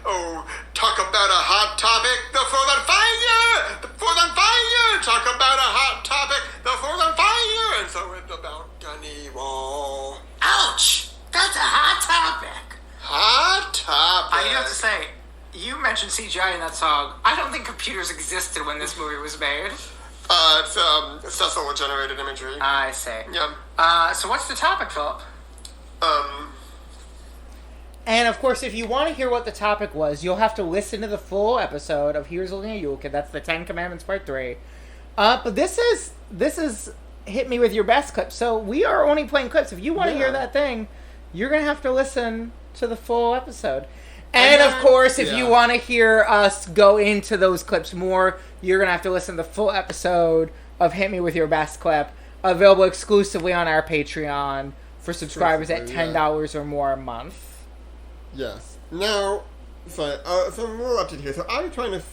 Oh, talk about a hot topic. The 4th on fire. The 4th on fire. Talk about a hot topic. The 4th on fire. And so it's about Gunny Wall. Ouch! That's a hot topic. Hot topic. I have to say, you mentioned CGI in that song. I don't think computers existed when this movie was made. It's Cecil generated imagery. I see. Yeah. So what's the topic, Philip? And of course, if you want to hear what the topic was, you'll have to listen to the full episode of Here's Looking at Yul Kid. That's the 10 Commandments Part 3. But this is Hit Me With Your Best clip. So we are only playing clips. If you want to hear that thing, you're going to have to listen to the full episode. And of course, if you want to hear us go into those clips more, you're going to have to listen to the full episode of Hit Me With Your Best clip, available exclusively on our Patreon for subscribers at $10 or more a month. Yes. Now, so I'm a little updated here. So I'm trying to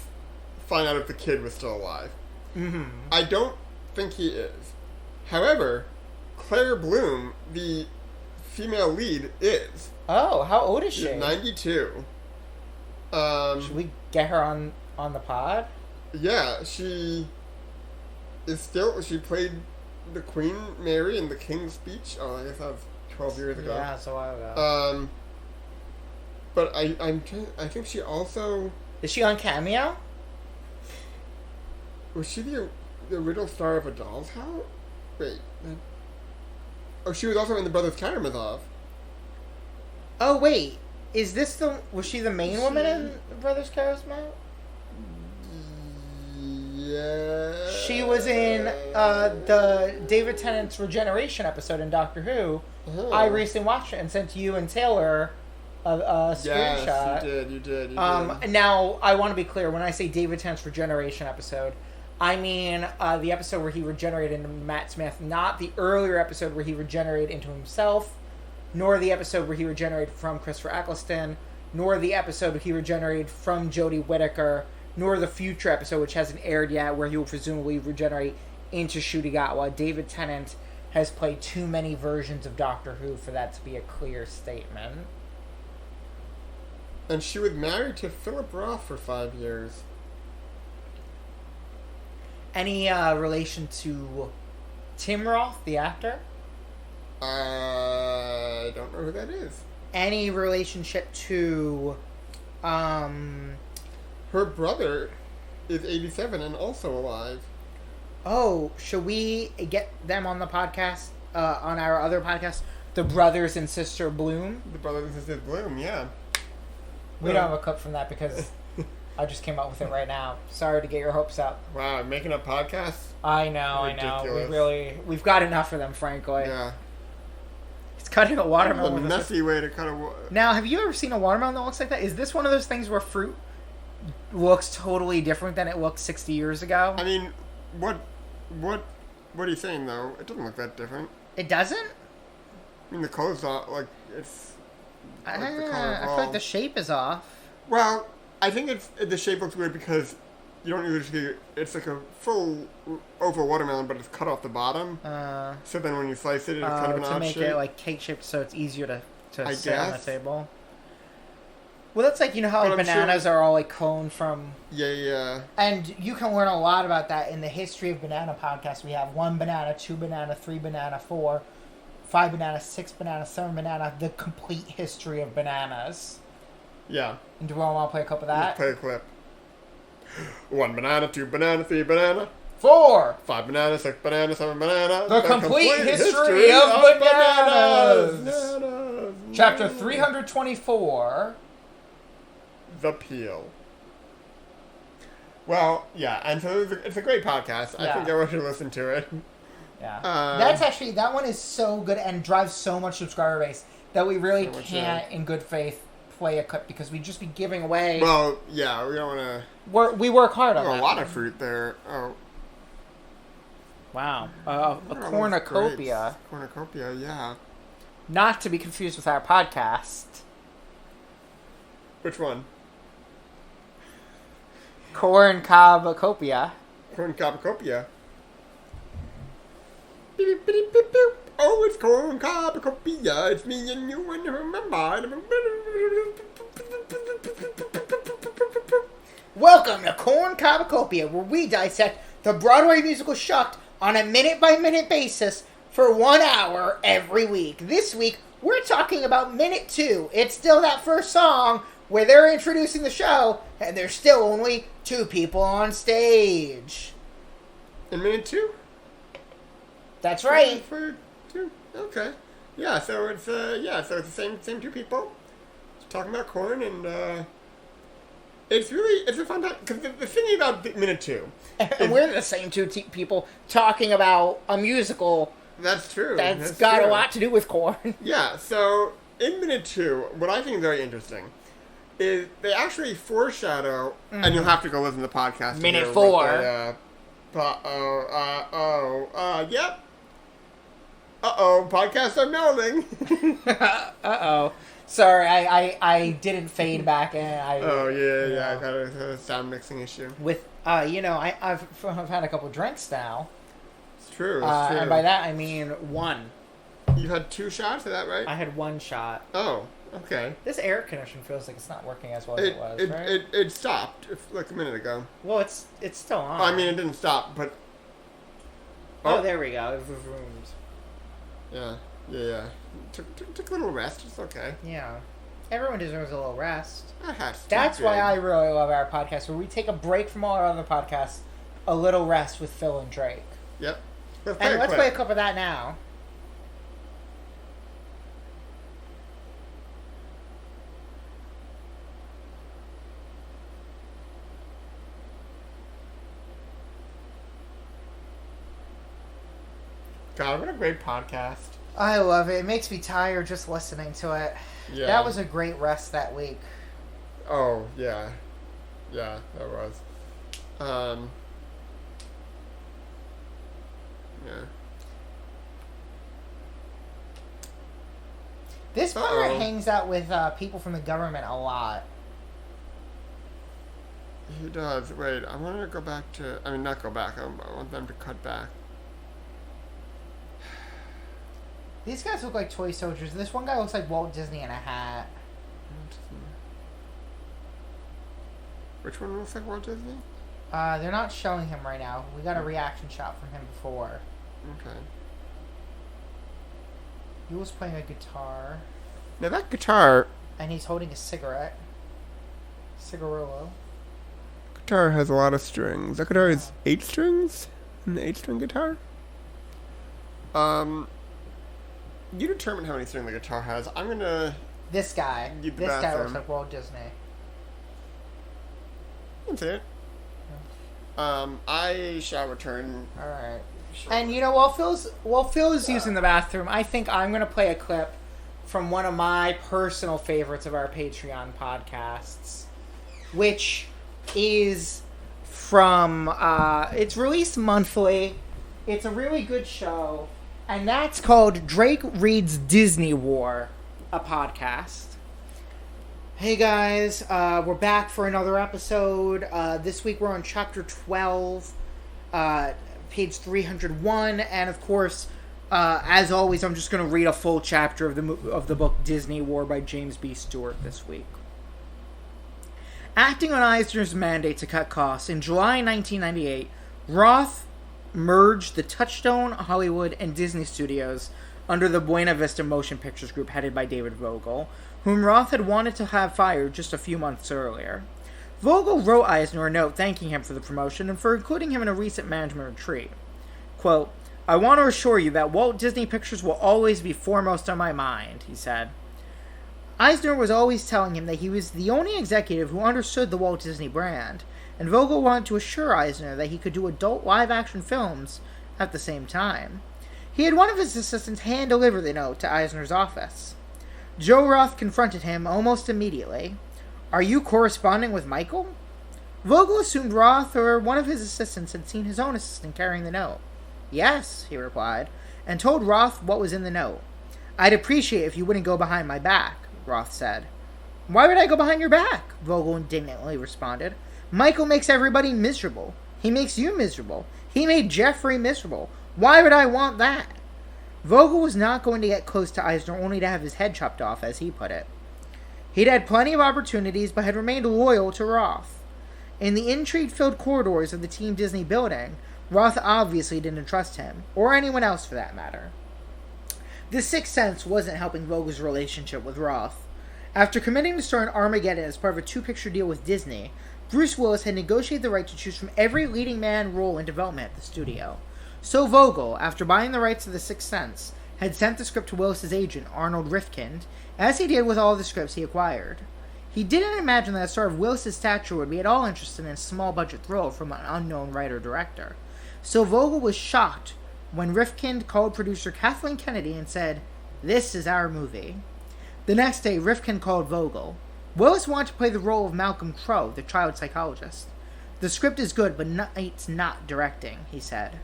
find out if the kid was still alive. Mm-hmm. I don't think he is. However, Claire Bloom, the female lead, is. Oh, how old is she? 92. Should we get her on the pod? Yeah, she is still. She played the Queen Mary in the King's Speech. Oh, I guess that was 12 years ago. Yeah, that's a while ago. But I think she also... Is she on Cameo? Was she the original star of A Doll's House? Wait. Oh, she was also in The Brothers Karamazov. Oh, wait. Is this was she the main woman in The Brothers Karamazov? Yeah. She was in the David Tennant's Regeneration episode in Doctor Who. Oh. I recently watched it and sent to you and Taylor a screenshot. Yes, you did. Now, I want to be clear. When I say David Tennant's Regeneration episode, I mean the episode where he regenerated into Matt Smith, not the earlier episode where he regenerated into himself, nor the episode where he regenerated from Christopher Eccleston, nor the episode where he regenerated from Jodie Whittaker, nor the future episode, which hasn't aired yet, where he will presumably regenerate into Shudigatwa. David Tennant has played too many versions of Doctor Who for that to be a clear statement. And she was married to Philip Roth for 5 years. Any relation to Tim Roth, the actor? I don't know who that is. Any relationship to... Her brother is 87 and also alive. Oh, should we get them on the podcast, on our other podcast? The Brothers and Sister Bloom? The Brothers and Sisters Bloom, yeah. We don't have a clip from that because I just came up with it right now. Sorry to get your hopes up. Wow, making a podcast? I know. We've got enough of them, frankly. Yeah. It's cutting a watermelon. It's a messy way to cut a Now, have you ever seen a watermelon that looks like that? Is this one of those things where fruit looks totally different than it looked 60 years ago? I mean, what are you saying, though? It doesn't look that different. It doesn't? I mean, the color's not, like, it's... I feel like the shape is off. Well, I think the shape looks weird because you don't usually. It's like a full oval watermelon, but it's cut off the bottom. So then when you slice it, it's kind of an odd to make shape. it like cake shaped, so it's easier to I sit on the guess. table. Well, that's like, you know how But like, I'm bananas are all like coned from. Yeah. And you can learn a lot about that in the history of banana podcasts. We have 1 banana, 2 banana, 3 banana, 4, 5 banana, 6 banana, 7 banana. The complete history of bananas. Yeah. And do we want to play a clip of that? Let's play a clip. 1 banana, 2 banana, 3 banana, 4. 5 banana, 6 banana, 7 banana. The complete history of bananas. Bananas. Chapter 324. The Peel. Well, yeah, and so it's a great podcast. I Yeah. think everyone should listen to it. Yeah. Um, that one is so good and drives so much subscriber base that we really So much, can't, in good faith, play a clip because we'd just be giving away. Well, yeah, we don't want to. We work hard on A that. lot of fruit there. Oh, Wow. A they're almost cornucopia. grapes. Cornucopia, yeah. Not to be confused with our podcast. Which one? Cornucopia. Cornucopia. Beep, beep, beep, beep, beep. Oh, it's cornucopia. It's me and you and remember. Welcome to Cornucopia, where we dissect the Broadway musical Shucked on a minute-by-minute basis for 1 hour every week. This week, we're talking about minute 2. It's still that first song where they're introducing the show, and there's still only 2 people on stage. In minute 2? That's right. For 2? Okay. Yeah, so it's the same 2 people talking about corn, and it's a fun time because the thing about minute 2, And we're the same 2 people talking about a musical that's true. that's got true. a lot to do with corn. Yeah, so in minute 2, what I think is very interesting is they actually foreshadow, and you'll have to go listen to the podcast. to Minute hear 4. what yep. Podcasts are melding. Uh-oh. Sorry, I didn't fade back in. I got a sound mixing issue. With, I've had a couple drinks now. It's true, true. And by that I mean 1. You had 2 shots, is that right? I had 1 shot. Oh, okay. This air condition feels like it's not working as well as it was, right? It stopped like a minute ago. Well, it's still on. I mean, it didn't stop, but... Oh, there we go. It rooms. Yeah. Took a little rest. It's okay. Yeah. Everyone deserves a little rest. That's why I really love our podcast, where we take a break from all our other podcasts, a little rest with Phil and Drake. Yep. Let's play a clip of that now. God, what a great podcast. I love it. It makes me tired just listening to it. Yeah. That was a great rest that week. Oh, yeah. Yeah, that was. Yeah. This pirate hangs out with people from the government a lot. He does. Wait, I want to go back to... I mean, not go back. I want them to cut back. These guys look like toy soldiers. This one guy looks like Walt Disney in a hat. Which one looks like Walt Disney? They're not showing him right now. We got a reaction shot from him before. Okay. He was playing a guitar. Now that guitar... And he's holding a cigarette. Cigarillo. Guitar has a lot of strings. That guitar is 8 strings? An 8-string guitar? You determine how many strings the guitar has. I'm gonna... This guy. Get the This guy bathroom. looks like Walt Disney. That's it. I shall return. Alright. And you know, while Phil is using the bathroom, I think I'm going to play a clip from one of my personal favorites of our Patreon podcasts, which is from, it's released monthly. It's a really good show, and that's called Drake Reads Disney War, a podcast. Hey guys, we're back for another episode. This week we're on chapter 12, page 301, and of course, as always, I'm just going to read a full chapter of the book Disney War by James B. Stewart this week. Acting on Eisner's mandate to cut costs, in July 1998, Roth merged the Touchstone, Hollywood, and Disney Studios under the Buena Vista Motion Pictures Group headed by David Vogel, whom Roth had wanted to have fired just a few months earlier. Vogel wrote Eisner a note thanking him for the promotion and for including him in a recent management retreat. Quote, "I want to assure you that Walt Disney Pictures will always be foremost on my mind," he said. Eisner was always telling him that he was the only executive who understood the Walt Disney brand, and Vogel wanted to assure Eisner that he could do adult live-action films at the same time. He had one of his assistants hand-deliver the note to Eisner's office. Joe Roth confronted him almost immediately. "Are you corresponding with Michael?" Vogel assumed Roth or one of his assistants had seen his own assistant carrying the note. "Yes," he replied, and told Roth what was in the note. "I'd appreciate if you wouldn't go behind my back," Roth said. "Why would I go behind your back?" Vogel indignantly responded. "Michael makes everybody miserable. He makes you miserable. He made Jeffrey miserable. Why would I want that?" Vogel was not going to get close to Eisner only to have his head chopped off, as he put it. He'd had plenty of opportunities, but had remained loyal to Roth. In the intrigue-filled corridors of the Team Disney building, Roth obviously didn't trust him, or anyone else for that matter. The Sixth Sense wasn't helping Vogel's relationship with Roth. After committing to star in Armageddon as part of a two-picture deal with Disney, Bruce Willis had negotiated the right to choose from every leading man role in development at the studio. So Vogel, after buying the rights to The Sixth Sense, had sent the script to Willis's agent, Arnold Rifkind, as he did with all the scripts he acquired. He didn't imagine that a star of Willis's stature would be at all interested in a small-budget thrill from an unknown writer-director. So Vogel was shocked when Rifkind called producer Kathleen Kennedy and said, "This is our movie." The next day, Rifkind called Vogel. Willis wanted to play the role of Malcolm Crowe, the child psychologist. "The script is good, but it's not directing," he said.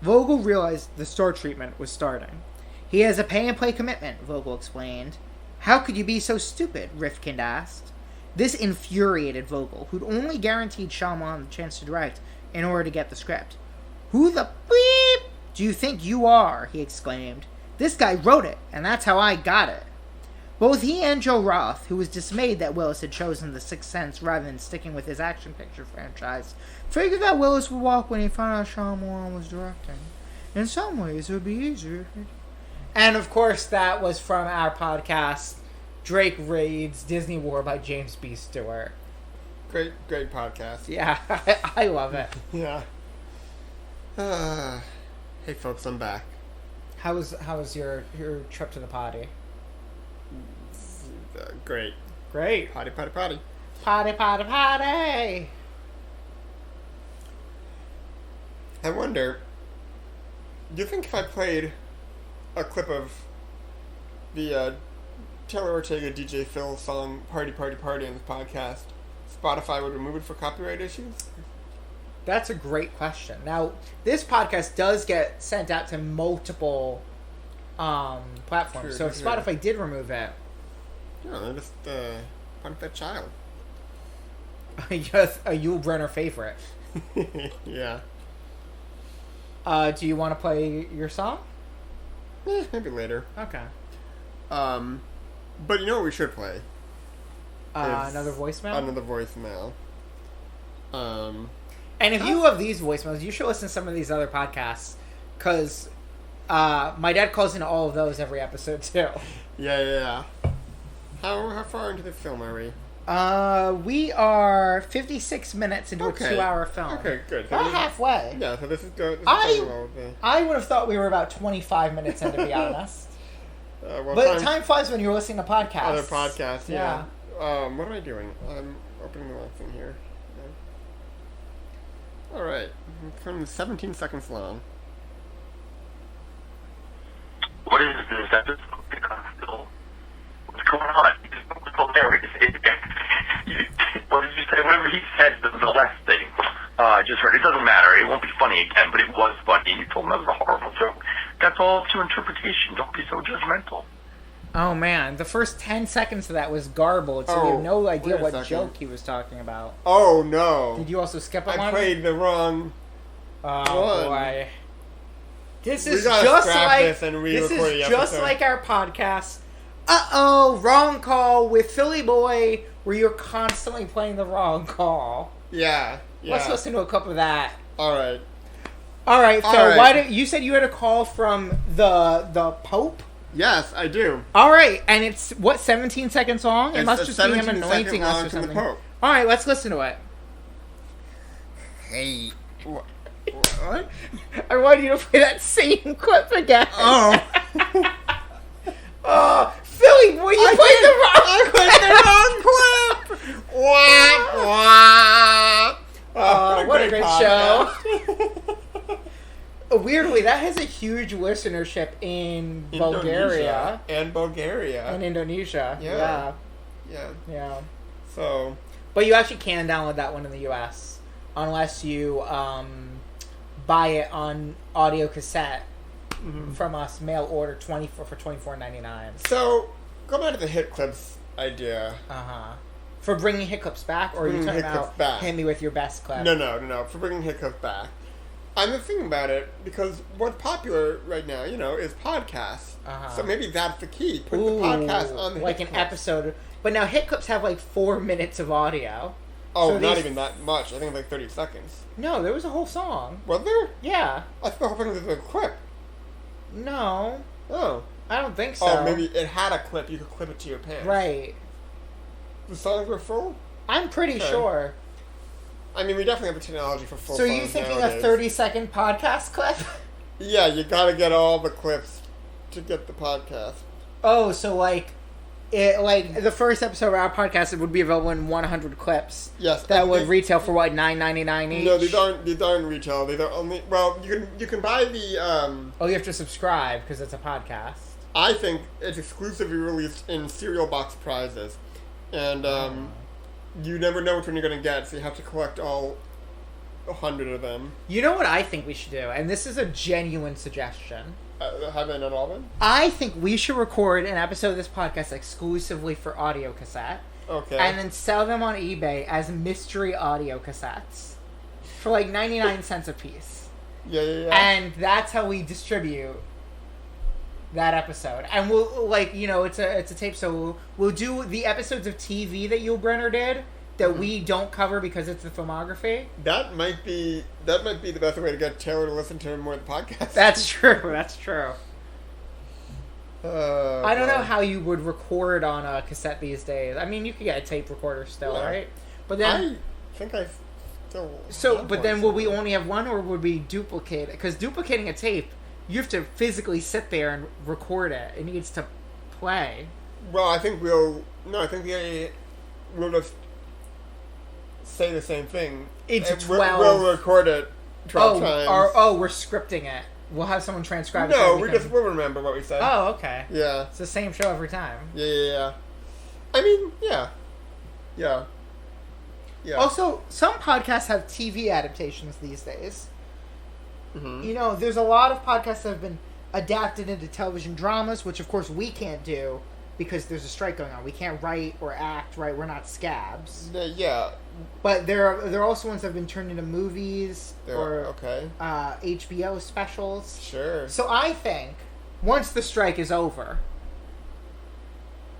Vogel realized the star treatment was starting. "He has a pay-and-play commitment," Vogel explained. "How could you be so stupid?" Rifkind asked. This infuriated Vogel, who'd only guaranteed Shyamalan the chance to direct in order to get the script. "Who the bleep do you think you are?" he exclaimed. "This guy wrote it, and that's how I got it." Both he and Joe Roth, who was dismayed that Willis had chosen The Sixth Sense rather than sticking with his action picture franchise, figured that Willis would walk when he found out Shyamalan was directing. In some ways, it would be easier. And of course, that was from our podcast, Drake Reads Disney War by James B. Stewart. Great podcast. Yeah, I love it. Yeah. Hey folks, I'm back. How was your trip to the potty? Great. Great. Potty. Potty. I wonder, do you think if I played a clip of the Taylor Ortega DJ Phil song Party on this podcast, Spotify would remove it for copyright issues? That's a great question. Now, this podcast does get sent out to multiple platforms. So if Spotify did remove it... Yeah, they're just punk that child. A Yul Brynner favorite. Yeah. Do you want to play your song? Maybe later. Okay. But you know what we should play? Another voicemail? Another voicemail. And if you love these voicemails, you should listen to some of these other podcasts. Because my dad calls into all of those every episode, too. Yeah. How far into the film are we? We are 56 minutes into a 2-hour film. Okay, good. So About halfway. Yeah, so this is good. I would have thought we were about 25 minutes in, to be honest. Well, but time flies when you're listening to podcasts. Other podcasts, yeah. Yeah. What am I doing? I'm opening the wrong thing here. All right. From 17 seconds long. What is this episode? What's going on? It was hilarious. What did you say? Whatever he said, the last thing. I just heard. It doesn't matter. It won't be funny again, but it was funny. You told him that was a horrible joke. That's all up to interpretation. Don't be so judgmental. Oh man, the first 10 seconds of that was garbled, so you have no idea what joke he was talking about. Oh no! Did you also skip a one? I played the wrong one. Boy. This is just like our podcast. Wrong call with Philly Boy, where you're constantly playing the wrong call. Yeah. Let's listen to a clip of that. All right, Phil. Why did you said you had a call from the Pope? Yes, I do. All right, and it's what 17 seconds long. It must just be him 17 anointing us or from the something. Pope. All right, let's listen to it. Hey, what? I want you to play that same clip again. Oh. Philly boy, you played the wrong. I played the wrong clip. Wah, wah. What a great show. Weirdly, that has a huge listenership in Bulgaria and Bulgaria and Indonesia. Yeah. So, but you actually can download that one in the U.S. unless you buy it on audio cassette from us, mail order for $24.99. So, go back to the hit clips idea. For bringing hit clips back, or are you talking about hit me with your best clip? No. For bringing hit clips back. I'm just thinking about it because what's popular right now, is podcasts. So maybe that's the key. Put the podcast on the like hit an clips. episode. But now hit clips have like 4 minutes of audio. Oh, so not even that much. I think like 30 seconds. No, there was a whole song. Was there? Yeah. I thought the whole thing was a clip. No. Oh. I don't think so. Oh, maybe it had a clip. You could clip it to your pants. Right. The songs were full? I'm pretty sure. I mean, we definitely have the technology for full So are songs you thinking nowadays. a 30-second podcast clip? Yeah, you gotta get all the clips to get the podcast. Oh, so the first episode of our podcast, it would be available in 100 clips. Yes. That would retail for what, $9.99 each? No, these aren't retail. These are only, well, you can buy the, Oh, you have to subscribe because it's a podcast. I think it's exclusively released in cereal box prizes. And, you never know which one you're gonna get, so you have to collect all 100 of them. You know what I think we should do? And this is a genuine suggestion. Have they not all been? I think we should record an episode of this podcast exclusively for audio cassette. Okay. And then sell them on eBay as mystery audio cassettes. For like 99 cents a piece. Yeah. And that's how we distribute that episode. And we'll, it's a tape, so we'll do the episodes of TV that Yul Brynner did that we don't cover because it's the filmography. That might be the best way to get Taylor to listen to more of the podcast. That's true. I don't know how you would record on a cassette these days. I mean, you could get a tape recorder still, right? But then I think I still. So, but then will we only have one, or would we duplicate it? Because duplicating a tape, you have to physically sit there and record it. It needs to play. Well, I think we'll just say the same thing. It's 12. We'll record it 12 times. We're scripting it. We'll have someone transcribe it. No, we'll remember what we said. Oh, okay. Yeah. It's the same show every time. Yeah. I mean, yeah. Also, some podcasts have TV adaptations these days. Mm-hmm. There's a lot of podcasts that have been adapted into television dramas, which of course we can't do because there's a strike going on. We can't write or act, right? We're not scabs. Yeah. But there are also ones that have been turned into movies or HBO specials. Sure. So I think once the strike is over,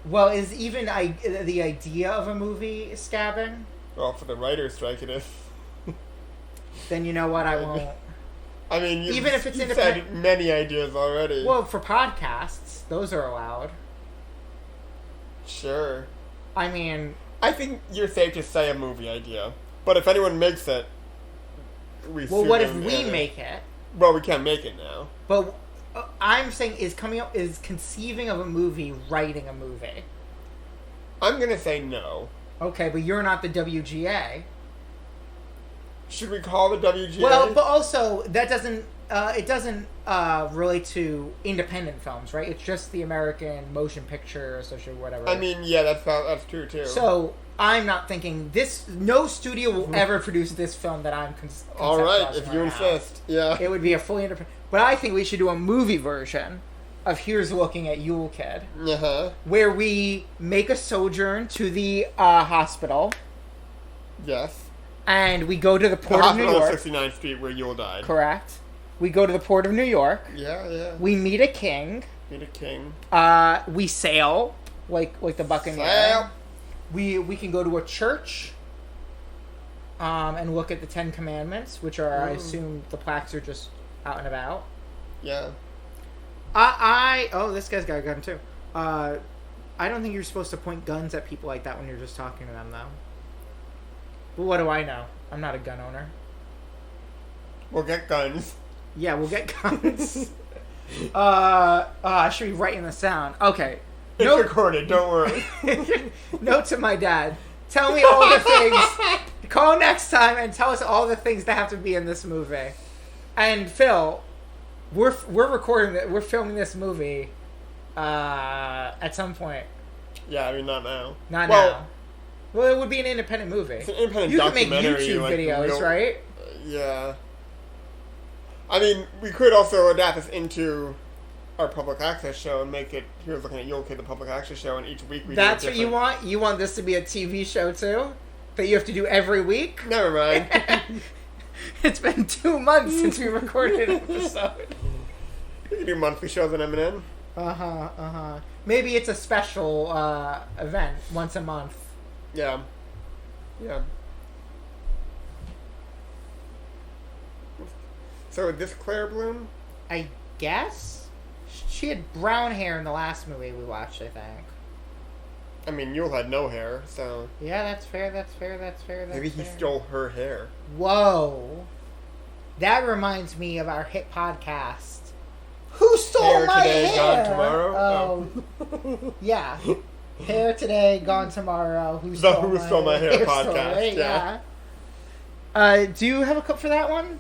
well, is even the idea of a movie scabbing? Well, for the writer's strike, it is. Then you know what? I won't. I mean, even if it's you've said many ideas already. Well, for podcasts, those are allowed. Sure. I mean, I think you're safe to say a movie idea, but if anyone makes it, what if we make it? Well, we can't make it now. But I'm saying is conceiving of a movie, writing a movie. I'm gonna say no. Okay, but you're not the WGA. Should we call the WGA? Well, but also that doesn't relate to independent films, right? It's just the American Motion Picture Association, whatever. I mean, yeah, that's true too. So I'm not thinking this. No studio will ever produce this film that I'm. All right, if you insist, yeah. It would be a fully independent. But I think we should do a movie version of Here's Looking at Yule Kid, Uh-huh. where we make a sojourn to the hospital, Yes. and we go to the The Port of New hospital on York. 69th Street where Yule died. Correct. We go to the Port of New York. Yeah. We meet a king. Meet a king. We sail, like the Buccaneer. Sail. We can go to a church. And look at the 10 Commandments, which are, I assume, the plaques are just out and about. Yeah. Oh, this guy's got a gun too. I don't think you're supposed to point guns at people like that when you're just talking to them, though. But what do I know? I'm not a gun owner. We'll get guns. Yeah, we'll get guns. I should be writing this down. Okay. It's recorded, don't worry. Note to my dad. Tell me all the things. Call next time and tell us all the things that have to be in this movie. And Phil, we're recording it. We're filming this movie at some point. Yeah, I mean, not now. Not now. Well, it would be an independent movie. It's an independent you can make documentary. YouTube like, videos, right? Yeah. I mean, we could also adapt this into our public access show and make it Here's Looking at Yule Kid, the public access show, and each week we That's do a what you want? You want this to be a TV show, too? That you have to do every week? Never mind. It's been 2 months since we recorded an episode. We can do monthly shows on M&N. Maybe it's a special event once a month. Yeah. So is this Claire Bloom? I guess? She had brown hair in the last movie we watched, I think. I mean, Yule had no hair, so... Yeah, that's fair. Maybe he stole her hair. Whoa. That reminds me of our hit podcast. Who stole Hair my today, hair? gone tomorrow? Oh. Yeah. Hair today, gone tomorrow. Who stole my hair podcast. Story, yeah. Do you have a clip for that one?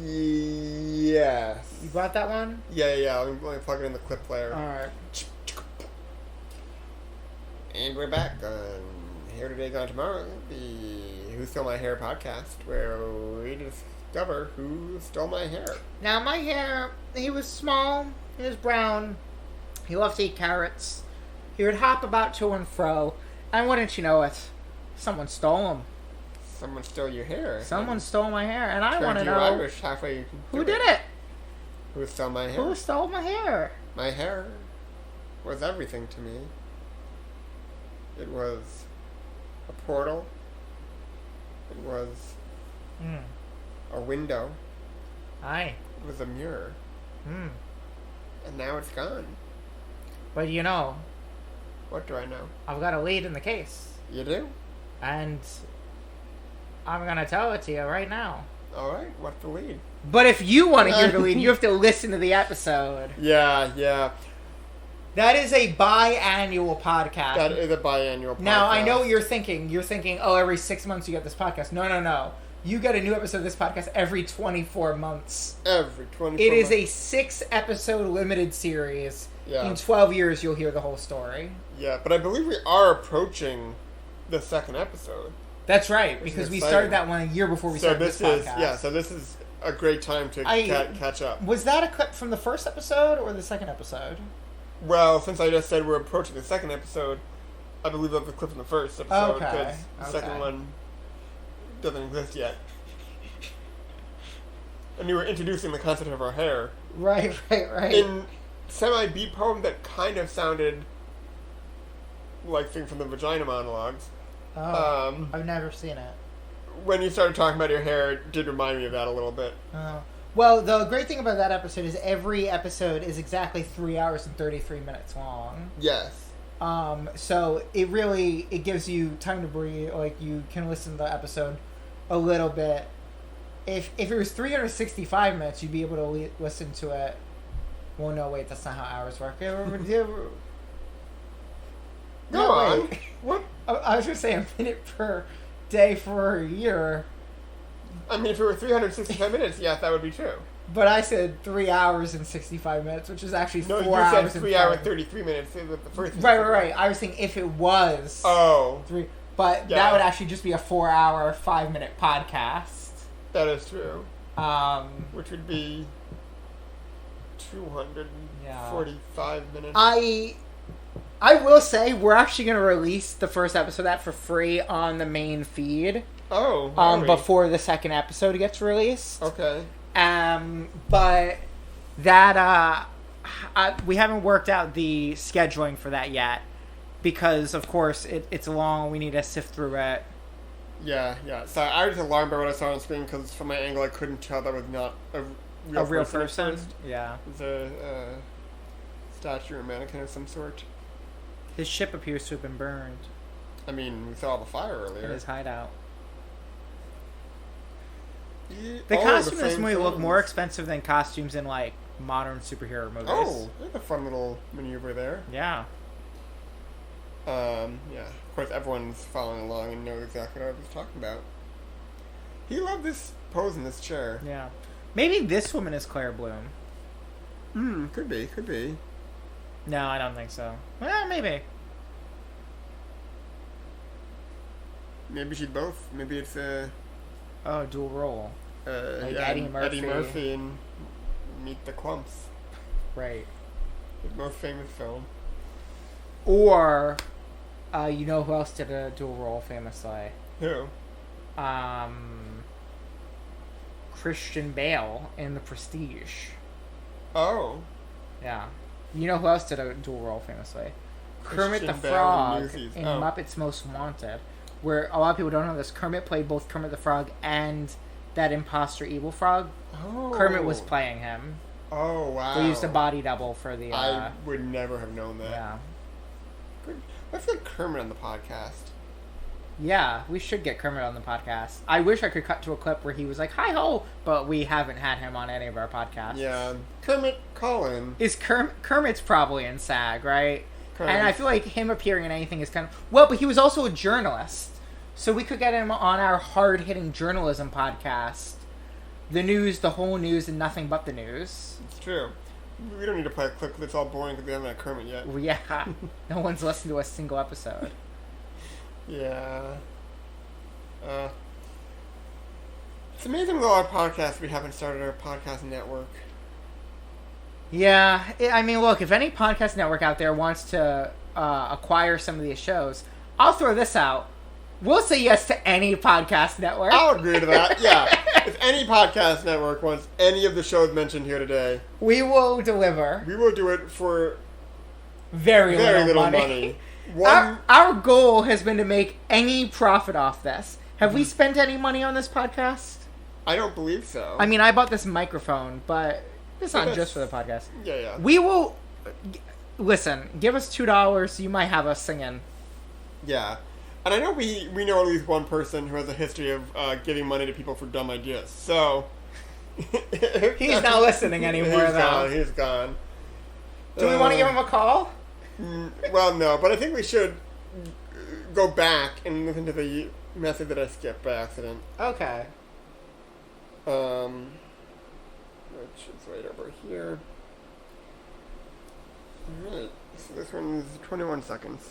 Yes. You brought that one? Yeah. Let me plug it in the clip player. Alright. And we're back on Hair Today, Gone Tomorrow, the Who Stole My Hair podcast, where we discover who stole my hair. Now, my hair, he was small, he was brown, he loved to eat carrots, he would hop about to and fro, and wouldn't you know it, someone stole him. Someone stole your hair. Someone stole my hair, and I want to know Irish halfway who did it. Who stole my hair? Who stole my hair? My hair was everything to me. It was a portal. It was a window. Aye. It was a mirror. Hmm. And now it's gone. But you know, What do I know? I've got a lead in the case, You do? and I'm going to tell it to you right now. Alright, what's the lead? But if you want to hear the lead, you have to listen to the episode. Yeah. That is a biannual podcast. That is a biannual podcast. Now, I know what you're thinking. You're thinking, oh, every 6 months you get this podcast. No. You get a new episode of this podcast every 24 months. Every 24 It is months. a 6-episode limited series. Yeah. In 12 years, you'll hear the whole story. Yeah, but I believe we are approaching the second episode. That's right, because we started exciting. that one a year before we So started this podcast. so this is a great time to catch up. Was that a clip from the first episode or the second episode? Well, since I just said we're approaching the second episode, I believe that's the clip from the first episode, Okay, because the second one doesn't exist yet. And we were introducing the concept of our hair. Right. In semi-beat poem that kind of sounded like thing from the Vagina Monologues. Oh, I've never seen it. When you started talking about your hair, it did remind me of that a little bit. Oh. Well, the great thing about that episode is every episode is exactly 3 hours and 33 minutes long. Yes. So it gives you time to breathe. Like, you can listen to the episode a little bit. If it was 365 minutes, you'd be able to listen to it. Well, no, wait, that's not how hours work. Go on. What? I was going to say a minute per day for a year. I mean, if it were 365 minutes, yes, that would be true. But I said 3 hours and 65 minutes, which is actually 4 No, hours. you said 3 hours and 33 minutes with the first. Right. I was thinking if it was 3, but that would actually just be a 4 hour, 5 minute podcast. That is true. Which would be 245 minutes. I will say we're actually going to release the first episode of that for free on the main feed. Oh, are we? Before the second episode gets released. Okay. But that we haven't worked out the scheduling for that yet because, of course, it's long. We need to sift through it. Yeah. So I was alarmed by what I saw on screen because from my angle I couldn't tell that was not a real person. Yeah. It was a statue or mannequin of some sort. His ship appears to have been burned. I mean, we saw the fire earlier. In his hideout. Yeah. The costumes in this movie look more expensive than costumes in, like, modern superhero movies. Oh, there's a fun little maneuver there. Yeah. Yeah. Of course, everyone's following along and knows exactly what I was talking about. He loved this pose in this chair. Yeah. Maybe this woman is Claire Bloom. Could be. No, I don't think so. Well, maybe. Maybe she's both. Maybe it's dual role. Like yeah, Eddie Murphy. Eddie Murphy and Meet the Clumps. Right. His most famous film. Or, you know who else did a dual role famously? Who? Christian Bale in The Prestige. Oh. Yeah. You know who else did a dual role famously? Kermit the Christian Bale Frog in in Oh. Muppets Most Wanted. Where a lot of people don't know this. Kermit played both Kermit the Frog and that imposter evil frog. Oh. Kermit was playing him. Oh, wow. They used a body double for the... I would never have known that. Yeah. Let's get Kermit on the podcast. Yeah, we should get Kermit on the podcast. I wish I could cut to a clip where he was like, hi-ho, but we haven't had him on any of our podcasts. Yeah. Kermit, call in. Kermit's probably in SAG, right? Kermit. And I feel like him appearing in anything is kind of... Well, but he was also a journalist. So we could get him on our hard-hitting journalism podcast. The news, the whole news, and nothing but the news. It's true. We don't need to play a clip because it's all boring because we haven't had Kermit yet. Well, yeah. No one's listened to a single episode. Yeah. It's amazing with all our podcasts we haven't started our podcast network. Yeah. I mean, look, if any podcast network out there wants to acquire some of these shows, I'll throw this out. We'll say yes to any podcast network. I'll agree to that, yeah. If any podcast network wants any of the shows mentioned here today, we will deliver. We will do it for very little money. Our goal has been to make any profit off this. Have we spent any money on this podcast? I don't believe so. I mean, I bought this microphone, but it's not just for the podcast. Yeah. We will... Listen, give us $2, you might have us singing. Yeah. And I know we know at least one person who has a history of giving money to people for dumb ideas. So... He's not listening anymore, though. He's gone. Do we want to give him a call? Well, no, but I think we should go back and listen to the message that I skipped by accident. Okay. Which is right over here. Alright, so this one is 21 seconds.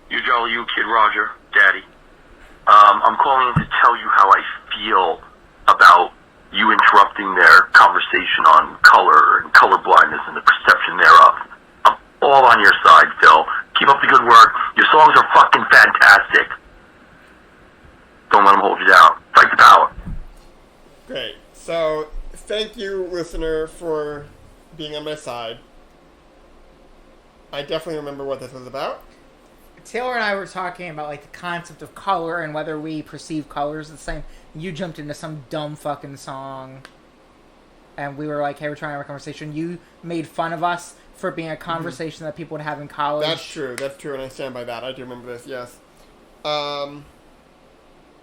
You jolly you, Kid Roger, Daddy. I'm calling in to tell you how I feel about you interrupting their conversation on color and color blindness and the perception thereof. I'm all on your side, Phil. Keep up the good work. Your songs are fucking fantastic. Don't let them hold you down. Fight the power. Great. So, thank you, listener, for being on my side. I definitely remember what this was about. Taylor and I were talking about like the concept of color and whether we perceive colors the same. You jumped into some dumb fucking song, and we were like, "Hey, we're trying to have a conversation." You made fun of us for being a conversation that people would have in college. That's true, and I stand by that. I do remember this. Yes.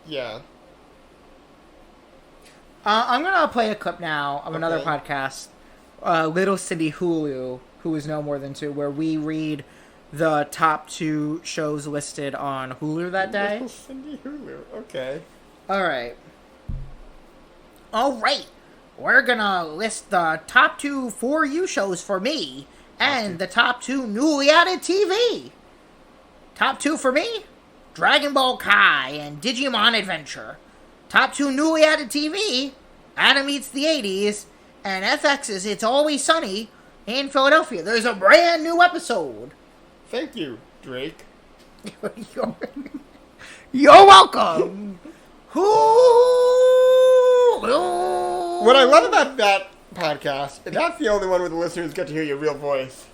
Yeah. I'm gonna play a clip now of another podcast, Little Cindy Hulu, who is no more than two, where we read the top 2 shows listed on Hulu that day. Little Cindy Hulu. Okay. All right. We're gonna list the top 2 For You shows for me, and the top 2 newly added TV. Top 2 for me, Dragon Ball Kai and Digimon Adventure. Top 2 newly added TV, Adam Meets the 80s, and FX's It's Always Sunny in Philadelphia. There's a brand new episode. Thank you, Drake. You're welcome. What I love about that podcast, that's the only one where the listeners get to hear your real voice.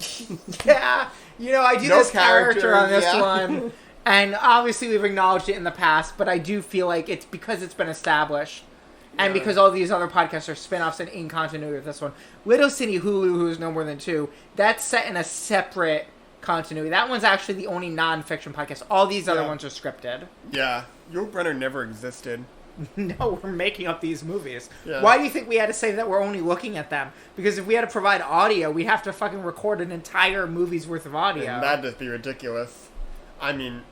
Yeah, I do No this character on this yeah. one, and obviously we've acknowledged it in the past, but I do feel like it's because it's been established, and because all these other podcasts are spin-offs and in continuity with this one. Little City Hulu, who's no more than 2, that's set in a separate continuity. That one's actually the only non-fiction podcast. All these other ones are scripted. Yeah, Yul Brynner never existed. No, we're making up these movies. Yeah. Why do you think we had to say that we're only looking at them? Because if we had to provide audio, we'd have to fucking record an entire movie's worth of audio. And that'd just be ridiculous. I mean,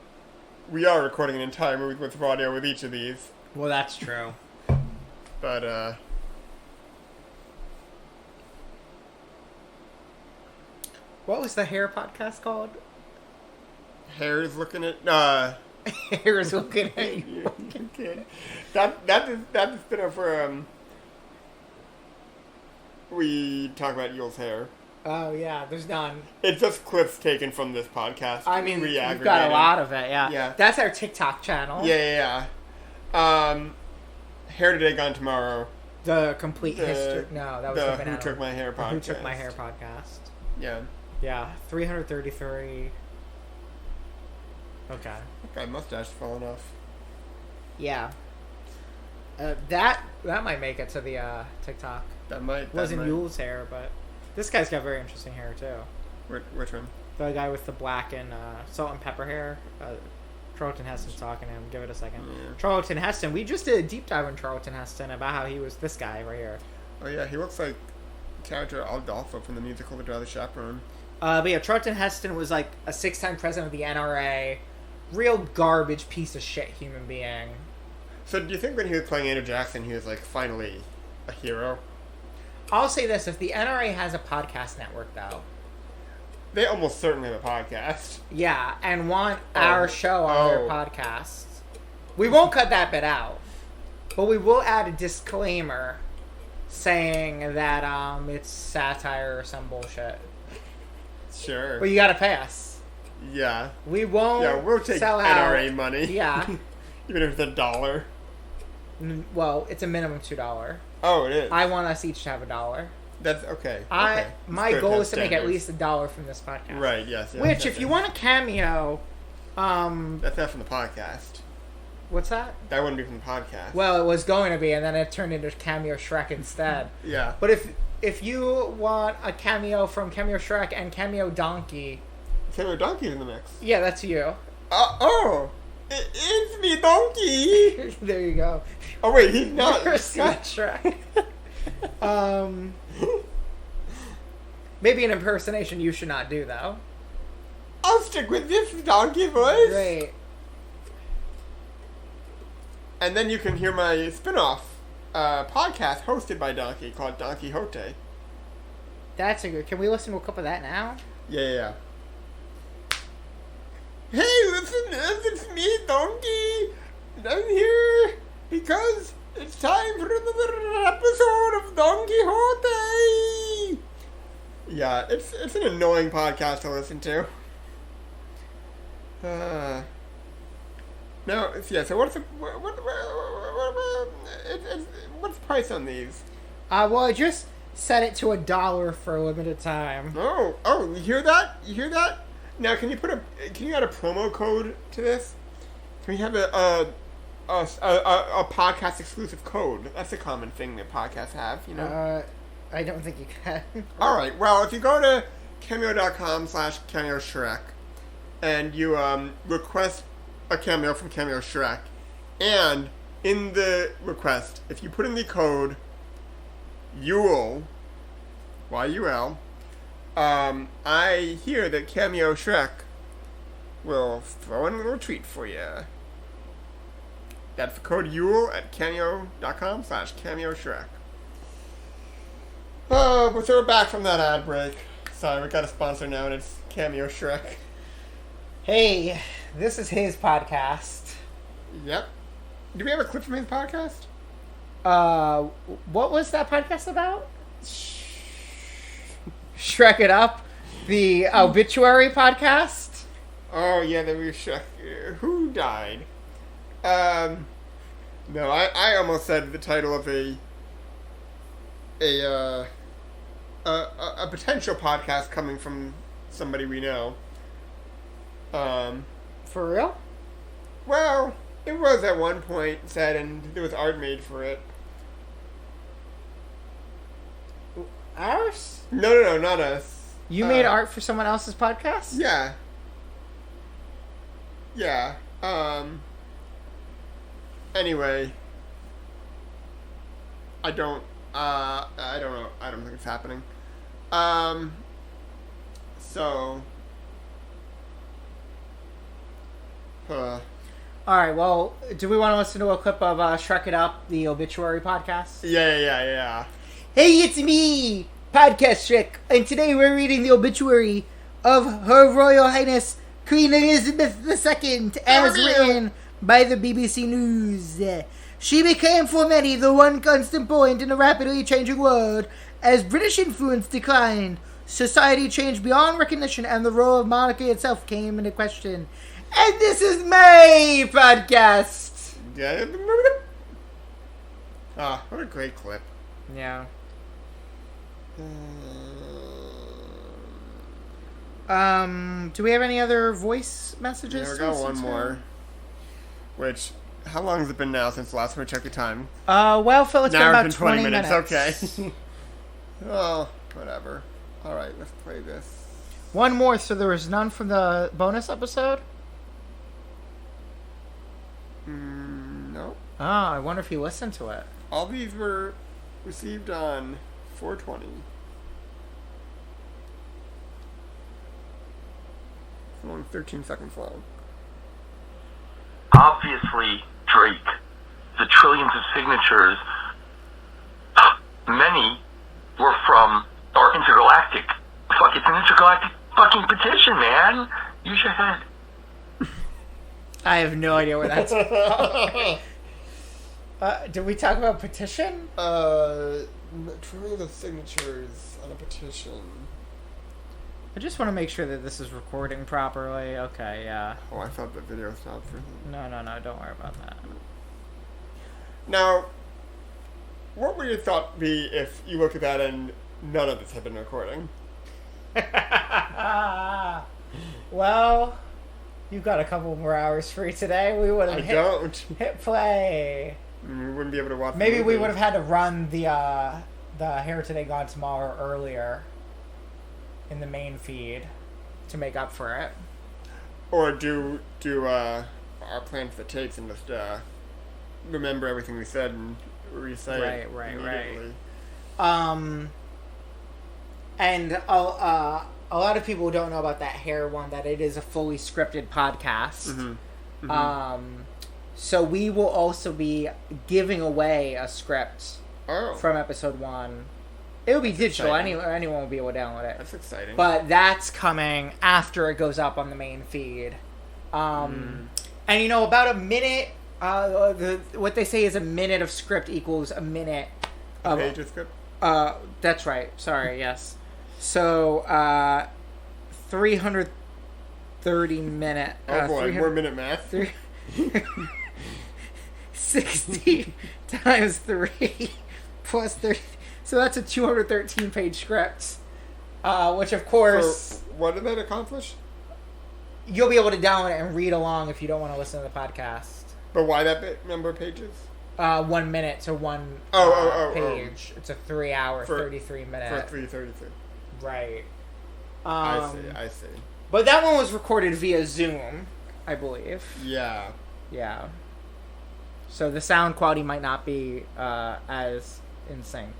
we are recording an entire movie's worth of audio with each of these. Well, that's true. But, What was the hair podcast called? Hair's looking at, Hair's looking at you. That's a spin-off where, we talk about Yul's hair. Oh, yeah, there's none. It's just clips taken from this podcast. I mean, we've got a re-aggregated. lot of it, yeah. Yeah. That's our TikTok channel. Yeah. Hair Today, Gone Tomorrow. The complete history. No, that was the Who Banana. Took My Hair podcast. Who Took My Hair podcast. Yeah. Yeah, 333. Okay. That guy mustache is falling off. Yeah. That might make it to the TikTok. That might. Wasn't Yul's hair, but this guy's got very interesting hair too. Which one? The guy with the black and salt and pepper hair. Charlton Heston's talking to him. Give it a second. Yeah. Charlton Heston. We just did a deep dive on Charlton Heston about how he was this guy right here. Oh yeah, he looks like character Aldolfo from the musical The Drowsy Chaperone. But yeah, Charlton Heston was like a 6-time president of the NRA. Real garbage piece of shit human being. So do you think when he was playing Andrew Jackson, he was like finally a hero? I'll say this: if the NRA has a podcast network, though, They almost certainly have a podcast. yeah, and want our show on their Oh. podcast, we won't cut that bit out, but we will add a disclaimer saying that it's satire or some bullshit. Sure. But you gotta pay us. Yeah. We won't. Yeah, we'll take sell NRA out. money. Yeah. Even if it's $1. Well, it's a minimum $2. Oh, it is. I want us each to have $1. That's okay. My It's good goal have is to make at standards. least $1 from this podcast. Right. Yes. Which, if you want a cameo, that's not from the podcast. what's that? That wouldn't be from the podcast. Well, it was going to be, and then it turned into Cameo Shrek instead. Yeah. But if you want a cameo from Cameo Shrek and Cameo Donkey, Taylor Donkey's in the mix. yeah, that's you. It's me, Donkey. There you go. Oh wait, he's not. You're Scott Shrek. Maybe an impersonation you should not do, though. I'll stick with this Donkey voice. Great. And then you can hear my spin-off podcast hosted by Donkey called Donkey Hote. That's a good. Can we listen to a clip of that now? Yeah. Hey, listeners, it's me, Donkey. And I'm here because it's time for another episode of Donkey Hote. Yeah, it's an annoying podcast to listen to. No, yeah. So what's the what's the price on these? Well, I just set it to $1 for a limited time. Oh, you hear that? You hear that? Now, can you add a promo code to this? Can we have a podcast exclusive code? That's a common thing that podcasts have, you know. I don't think you can. All right. Well, if you go to cameo.com/cameo Shrek and you request a cameo from Cameo Shrek, and in the request, if you put in the code Yul, Y-U-L, I hear that Cameo Shrek will throw in a little treat for you. That's the code Yul at cameo.com/cameo Shrek. Oh, but so we're back from that ad break. Sorry, we got a sponsor now, and it's Cameo Shrek. Hey, this is his podcast. Yep. Do we have a clip from his podcast? What was that podcast about? Shrek It Up, the obituary podcast. Oh yeah, then we Shrek. Who died? No, I almost said the title of a potential podcast coming from somebody we know. For real? Well, it was at one point said, and there was art made for it. Ours? No, not us. You made art for someone else's podcast? Yeah. Yeah. Anyway. I don't know. I don't think it's happening. So. Alright, well, do we want to listen to a clip of Shrek It Up, the obituary podcast? Yeah. Hey, it's me, Podcast Shrek, and today we're reading the obituary of Her Royal Highness Queen Elizabeth II, as written by the BBC News. She became for many the one constant point in a rapidly changing world. As British influence declined, society changed beyond recognition, and the role of monarchy itself came into question. And this is my podcast. Yeah. Ah, what a great clip. Yeah. Do we have any other voice messages? Yeah, we got one more. Which, how long has it been now since the last time we checked the time? Well, Phil, it's been Now about it's been 20 minutes. Okay. Oh, whatever. Alright, let's play this. One more, so there was none from the bonus episode? No. Oh, I wonder if you listened to it. All these were received on 420. It's only 13 seconds long. Obviously, Drake, the trillions of signatures, many were from, or intergalactic. Fuck, it's an intergalactic fucking petition, man. Use your head. I have no idea where that's from. Did we talk about petition? Trillions of signatures on a petition. I just want to make sure that this is recording properly. Okay, yeah. Oh, I thought the video stopped for him. No, don't worry about that. Now, what would your thought be if you look at that and none of this had been recording? Well, you've got a couple more hours free today. We would have hit play. We wouldn't be able to watch. Maybe we would have had to run the Hair Today Gone Tomorrow earlier in the main feed to make up for it. Or do our plan for the tapes and just remember everything we said and recite it immediately. And a lot of people don't know about that hair one, that it is a fully scripted podcast. So we will also be giving away a script from episode 1. It will be digital. Anyone will be able to download it. That's exciting. But that's coming after it goes up on the main feed. And about a minute, what they say is a minute of script equals a minute of page of script? That's right. Sorry, yes. So, 330 minute. Oh boy, more minute math. 60 times 3 plus 30. So that's a 213 page script. Which, of course... So what did that accomplish? You'll be able to download it and read along if you don't want to listen to the podcast. But why that number of pages? 1 minute to one page. It's a 3 hour, 33 minute. For 333. Right. I see. But that one was recorded via Zoom, I believe. Yeah. Yeah. So the sound quality might not be as in sync.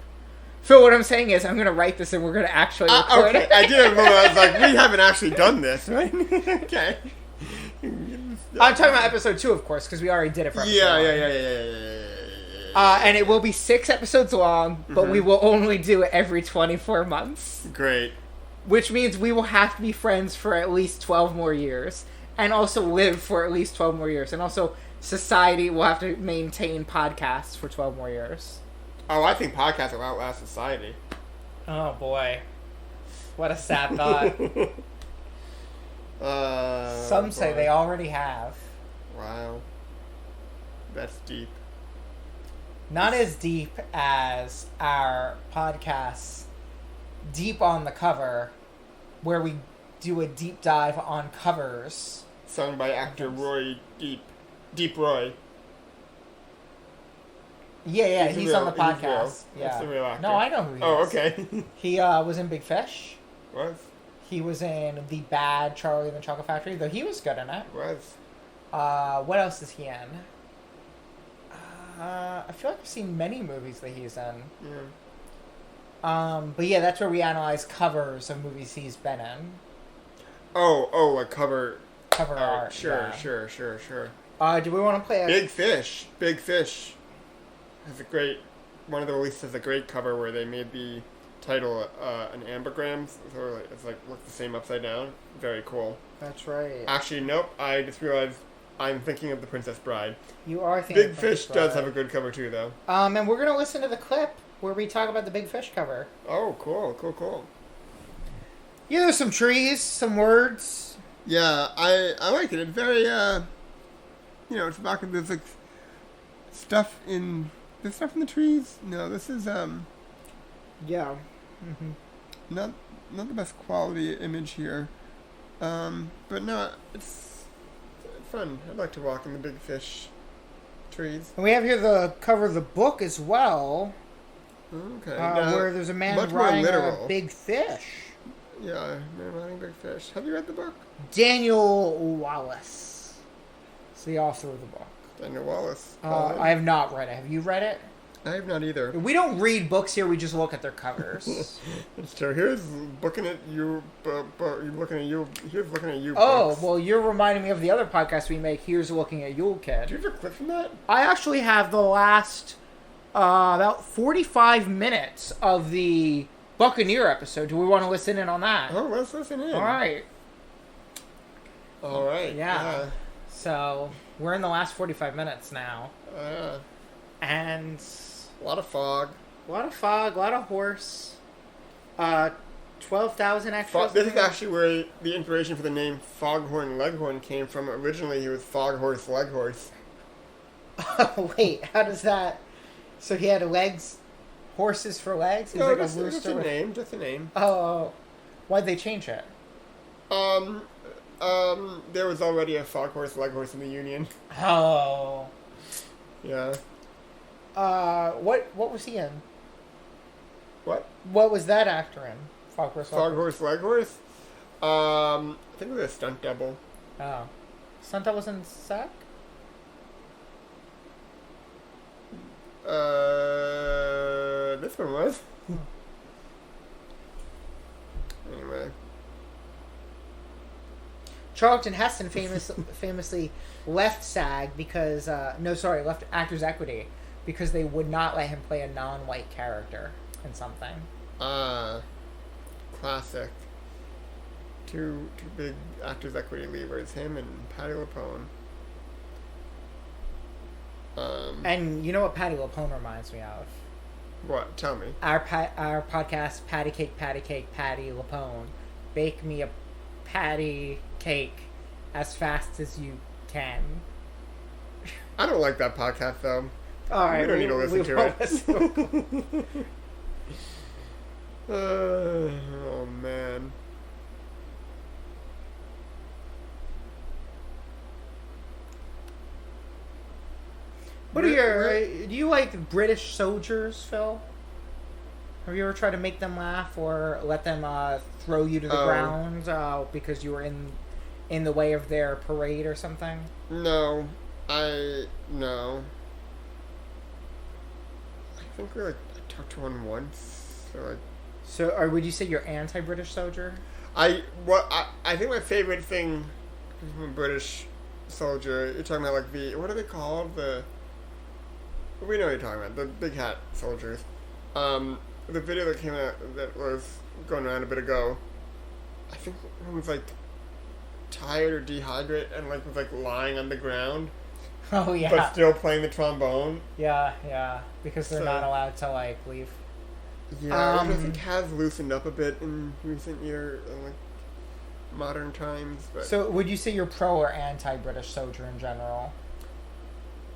Phil, what I'm saying is I'm going to write this and we're going to actually record it. I did. I was like, we haven't actually done this, right? Okay. I'm talking about episode 2, of course, because we already did it for episode 1. Yeah. And it will be 6 episodes long, but we will only do it every 24 months. Great. Which means we will have to be friends for at least 12 more years. And also live for at least 12 more years. And also society will have to maintain podcasts for 12 more years. Oh, I think podcasts will outlast society. Oh boy, what a sad thought. Some say they already have. Wow, that's deep. Not as deep as our podcasts, Deep on the Cover, where we do a deep dive on covers. Sung by actor Roy Deep Roy. Yeah, he's on the podcast. He's real. Yeah. That's the real actor. No, I know who he is. Oh, okay. He was in Big Fish. Was. He was in The Bad Charlie and the Chocolate Factory, though he was good in it. Was. What else is he in? I feel like I've seen many movies that he's in. Yeah. But yeah, that's where we analyze covers of movies he's been in. Oh, a cover Art. Sure, yeah. sure. Do we want to play a... Big Fish has a great... One of the releases has a great cover where they made the title an ambigram, so it's like looks the same upside down. Very cool. That's right. Actually, nope. I just realized I'm thinking of The Princess Bride. You are thinking Big Fish does have a good cover too, though. And we're gonna listen to the clip where we talk about the Big Fish cover. Oh, cool. Yeah, there's some trees, some words. Yeah, I like it. It's very it's back in there's like stuff in the trees. No, this is Yeah. not the best quality image here. But no, it's fun. I'd like to walk in the Big Fish trees. And we have here the cover of the book as well. Okay. Where there's a man much more riding a literal. big fish. Yeah, man riding Big Fish. Have you read the book? Daniel Wallace. It's the author of the book. Daniel Wallace. I have not read it. Have you read it? I have not either. We don't read books here. We just look at their covers. It's true. Here's looking at you. Looking at you. Here's looking at you. Oh, books. well, you're reminding me of the other podcast we make. Here's looking at Yule Kid. Do you have a clip from that? I actually have the last about 45 minutes of the Buccaneer episode. Do we want to listen in on that? Oh, let's listen in. All right. Yeah. So we're in the last 45 minutes now. And A lot of fog. a lot of horse. 12,000 extras. This is actually where the inspiration for the name Foghorn Leghorn came from. Originally, he was Foghorse Leghorse. Wait, how does that... So he had legs... Horses for legs? He's No, like just a with- name. Just a name. Oh. Why'd they change it? There was already a Foghorse Leghorse in the Union. Oh. Yeah. What was he in? What? What was that actor in? Foghorse Leghorse? I think it was a stunt double. Oh. Santa was in SAC? This one was. Anyway. Charlton Heston famously left SAG because... left Actors Equity because they would not let him play a non-white character in something. Classic. Two big Actors Equity leavers, him and Patti LuPone. And you know what Patti LuPone reminds me of? What? Tell me. Our podcast, Patty Cake, Patti LuPone. Bake me a patty cake as fast as you can. I don't like that podcast, though. All right, we don't need to listen to it. Oh, man. What are your... do you like British soldiers, Phil? Have you ever tried to make them laugh or let them throw you to the ground because you were in the way of their parade or something? No. I think I talked to one once. So, would you say you're anti-British soldier? I think my favorite thing from a British soldier, you're talking about like what are they called? We know what you're talking about, the big hat soldiers. The video that came out that was going around a bit ago, I think one was like tired or dehydrated and like was like lying on the ground Oh yeah. but still playing the trombone. Yeah. Because they're So- not allowed to like leave. Yeah, which I think has loosened up a bit in recent years, like modern times. But So would you say you're pro or anti British soldier in general?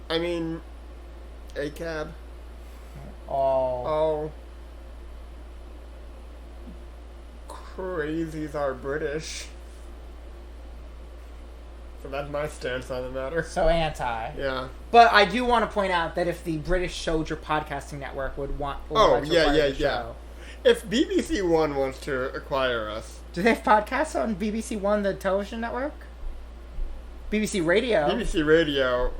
I mean, ACAB. Oh. All crazies are British. So that's my stance on the matter. So anti. Yeah. But I do want to point out that if the British Soldier Podcasting Network would like to acquire the show- If BBC One wants to acquire us, Do they have podcasts on BBC One, the television network? BBC Radio. BBC Radio,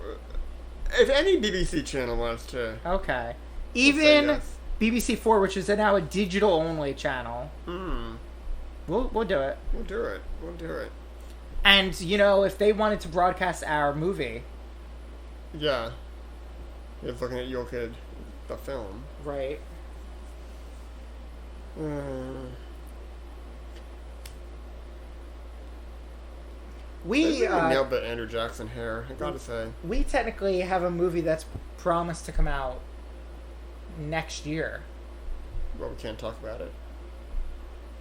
if any BBC channel wants to, Okay. say Even yes. BBC Four, which is now a digital only channel. We'll do it. We'll do it. We'll do it. And you know, if they wanted to broadcast our movie, Yeah. Just looking at Yul Kid, the film. right? They We really nailed the Andrew Jackson hair, I gotta say. we technically have a movie that's promised to come out next year. Well, we can't talk about it.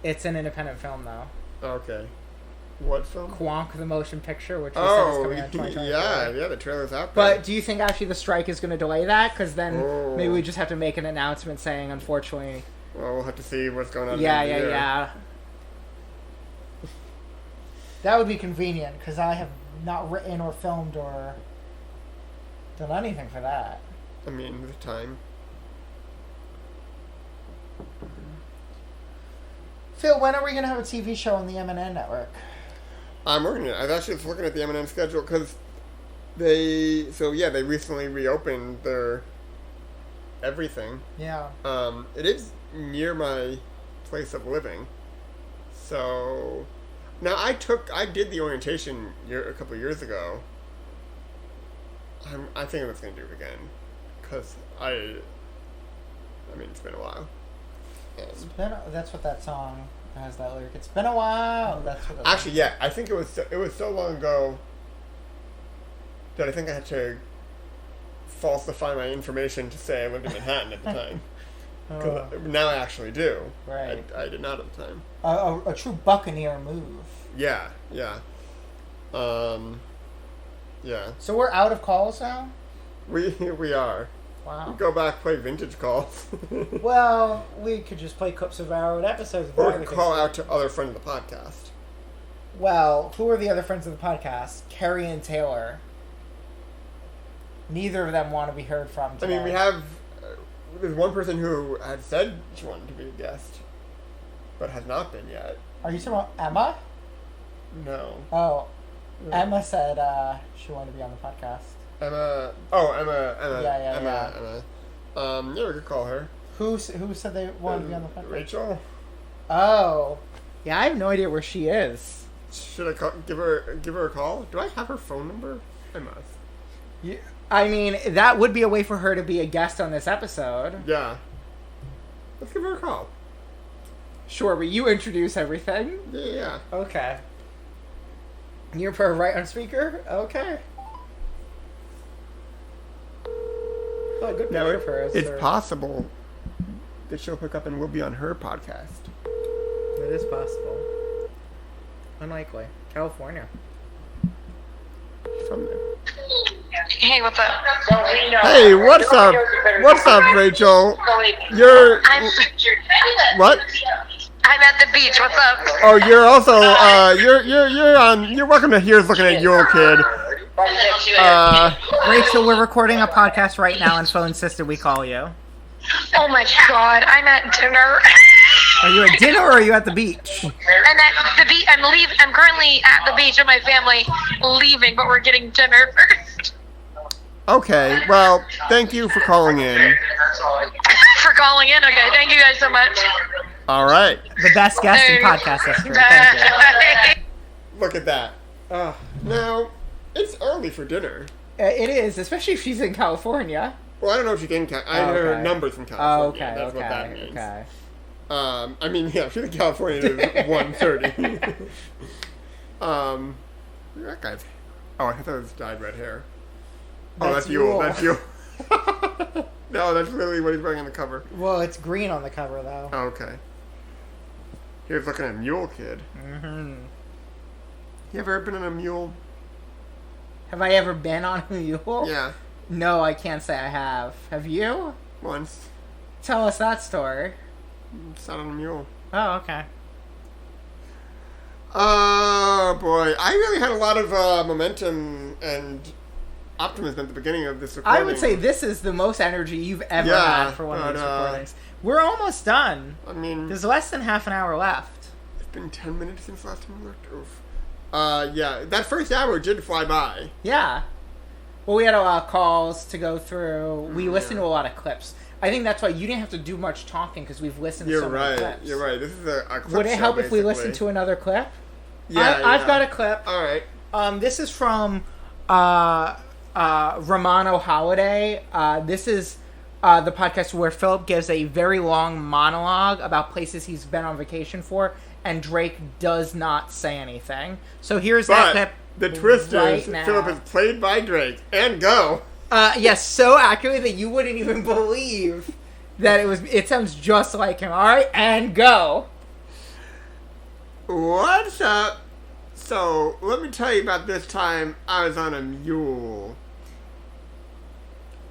It's an independent film, though. Okay. What film? Quonk the Motion Picture, which we said is Oh, coming out in 2024. yeah, the trailer's out there. But do you think actually the strike is going to delay that? Because then Oh. maybe we just have to make an announcement saying, unfortunately, Well, we'll have to see what's going on. yeah. in the year. That would be convenient, because I have not written or filmed or done anything for that. I mean, with time. Phil, when are we going to have a TV show on the M&N network? I'm working it. I was actually just looking at the M&M schedule because they recently reopened their everything. Yeah. It is near my place of living, so now I did the orientation a couple of years ago. I think I'm just gonna do it again because I mean it's been a while. That's what that song has, that lyric. It's been a while. That's what. Actually, yeah, I think it was so long ago that I think I had to falsify my information to say I lived in Manhattan at the time. 'Cause now I actually do. Right. I did not at the time. A true Buccaneer move. Yeah. Yeah. So we're out of calls now? We are. Wow. Go back, play vintage calls, Well, we could just play clips of our own episodes. or we can call out to other friends of the podcast. Well, who are the other friends of the podcast? Carrie and Taylor. Neither of them want to be heard from today. I mean, we have. There's one person who had said she wanted to be a guest, but has not been yet. Are you talking about Emma? No. Oh. Emma said she wanted to be on the podcast. Emma. Oh, Emma. Yeah. Yeah, we could call her. Who said they wanted to be on the podcast? Rachel. Oh. Yeah, I have no idea where she is. Should I give her a call? Do I have her phone number? I must. I mean, that would be a way for her to be a guest on this episode. Yeah. Let's give her a call. Sure, but you introduce everything? Yeah. Okay. You're per right on speaker? Okay. Oh, good Now picture for us. it's possible that she'll pick up and we'll be on her podcast. It is possible. Unlikely. California. From there. Hey, what's up? Hey, what's up? What's up, Rachel? You're what? I'm at the beach. What's up? Oh, you're also you're welcome to Here's Looking at Your Kid. Rachel, we're recording a podcast right now and phone system we call you. Oh my god, I'm at dinner. Are you at dinner or are you at the beach? I'm at the beach. I'm currently at the beach with my family, leaving, but we're getting dinner first. Okay, well, thank you for calling in. For calling in. Okay, thank you guys so much. All right. The best guest in podcast history. Thank you. Look at that. Oh. Now, it's early for dinner. It is, especially if she's in California. Well, I don't know if she's in California. I heard her numbers from California. That's what that means. Okay. I mean, yeah, she's in California. It is 1:30. That guy's. Oh, I thought it was dyed red hair. Oh, that's Yul. That's Yul. No, that's literally what he's wearing on the cover. Well, it's green on the cover, though. Oh, okay. Here's looking at Mule Kid. Mm-hmm. You ever been on a mule? Have I ever been on a mule? Yeah. No, I can't say I have. Have you? Once. Tell us that story. Sat on a mule. Oh, okay. Oh, boy. I really had a lot of momentum and optimism at the beginning of this recording. I would say this is the most energy you've ever had for one of these recordings. We're almost done. I mean... There's less than half an hour left. It's been 10 minutes since last time we looked. Oof. Yeah. That first hour did fly by. Yeah. Well, we had a lot of calls to go through. We listened to a lot of clips. I think that's why you didn't have to do much talking, because we've listened to so many clips. You're right. This is a clip Would it help show, if we listened to another clip? Yeah, I've got a clip. All right. This is from Romano Holiday. This is the podcast where Philip gives a very long monologue about places he's been on vacation for, and Drake does not say anything. So here's that clip. The twist is now. Philip is played by Drake. And go. Yes, so accurately that you wouldn't even believe that it was. It sounds just like him. All right, and go. What's up? So, let me tell you about this time I was on a mule.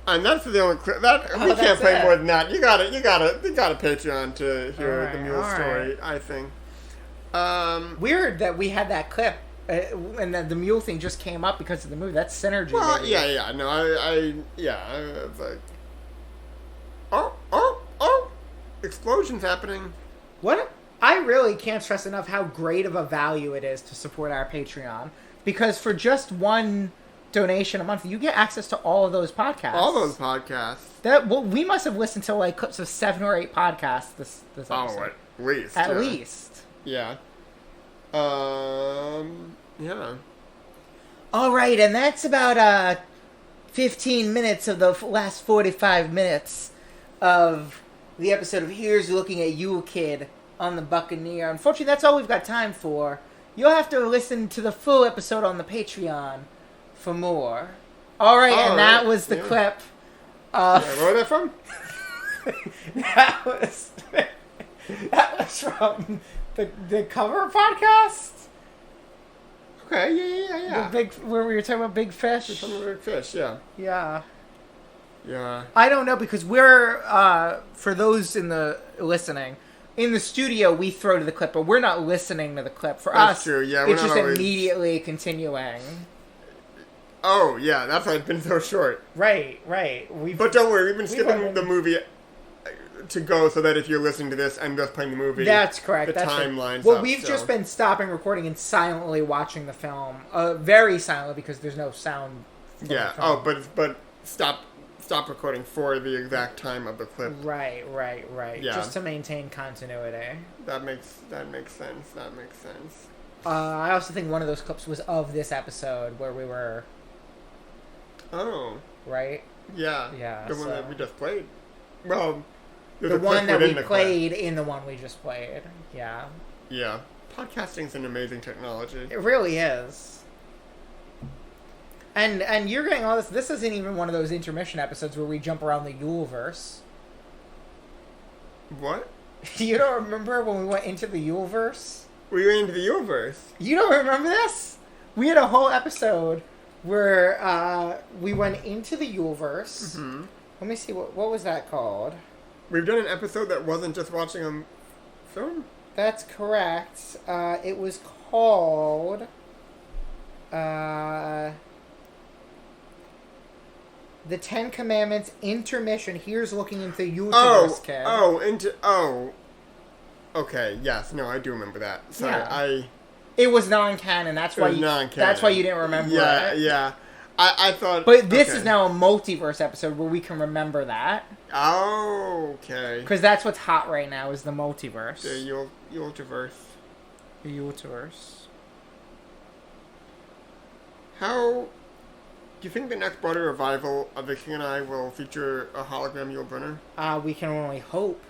And that's the only clip. We can't play more than that. You got a Patreon to hear the mule story, I think. Weird that we had that clip, and that the mule thing just came up because of the movie. That's synergy. Well, baby. yeah. No, I was like, oh, explosions happening. What? I really can't stress enough how great of a value it is to support our Patreon, because for just one donation a month, you get access to all of those podcasts. All those podcasts. We must have listened to like clips of 7 or 8 podcasts this episode. Oh, at least. At least. Yeah. Yeah. All right, and that's about 15 minutes of the last 45 minutes of the episode of Here's Looking at Yul Kid on the Buccaneer. Unfortunately, that's all we've got time for. You'll have to listen to the full episode on the Patreon for more. All right, and that was the clip. Where was that from? that was from the cover podcast. Okay, yeah. Where we were talking about big fish. We're talking about big fish, yeah. Yeah. Yeah. I don't know, because we're for those in the listening. In the studio, we throw to the clip, but we're not listening to the clip. For That's us, true. Yeah, it's just immediately continuing. Oh, yeah, that's why it's been so short. Right. But don't worry, we've been skipping the movie to go so that if you're listening to this and just playing the movie, that's correct. The timeline's Well, up, we've just been stopping recording and silently watching the film. Very silently, because there's no sound. Yeah. Oh, but stop recording for the exact time of the clip. Right. Yeah. Just to maintain continuity. That makes sense. I also think one of those clips was of this episode where we were. Oh. Right? Yeah. Yeah. The one that we just played. Well, the one that we played in the one we just played. Yeah. Yeah. Podcasting's an amazing technology. It really is. And you're getting all this. This isn't even one of those intermission episodes where we jump around the Yulverse. What? You don't remember when we went into the Yulverse? We went into the Yulverse. You don't remember this? We had a whole episode where we went into the Yulverse. Mm-hmm. Let me see, what was that called? We've done an episode that wasn't just watching a film? That's correct. It was called... The 10 Commandments Intermission. Here's Looking into the Universe, Kid. Okay, yes. No, I do remember that. Sorry, yeah. It was non-canon. That's why you didn't remember it. Yeah. I thought... But this is now a multiverse episode where we can remember that. Oh, okay. Because that's what's hot right now, is the multiverse. The Yultiverse. The Yultiverse. How... Do you think the next Broadway revival of The King and I will feature a hologram Yul Brynner? We can only hope.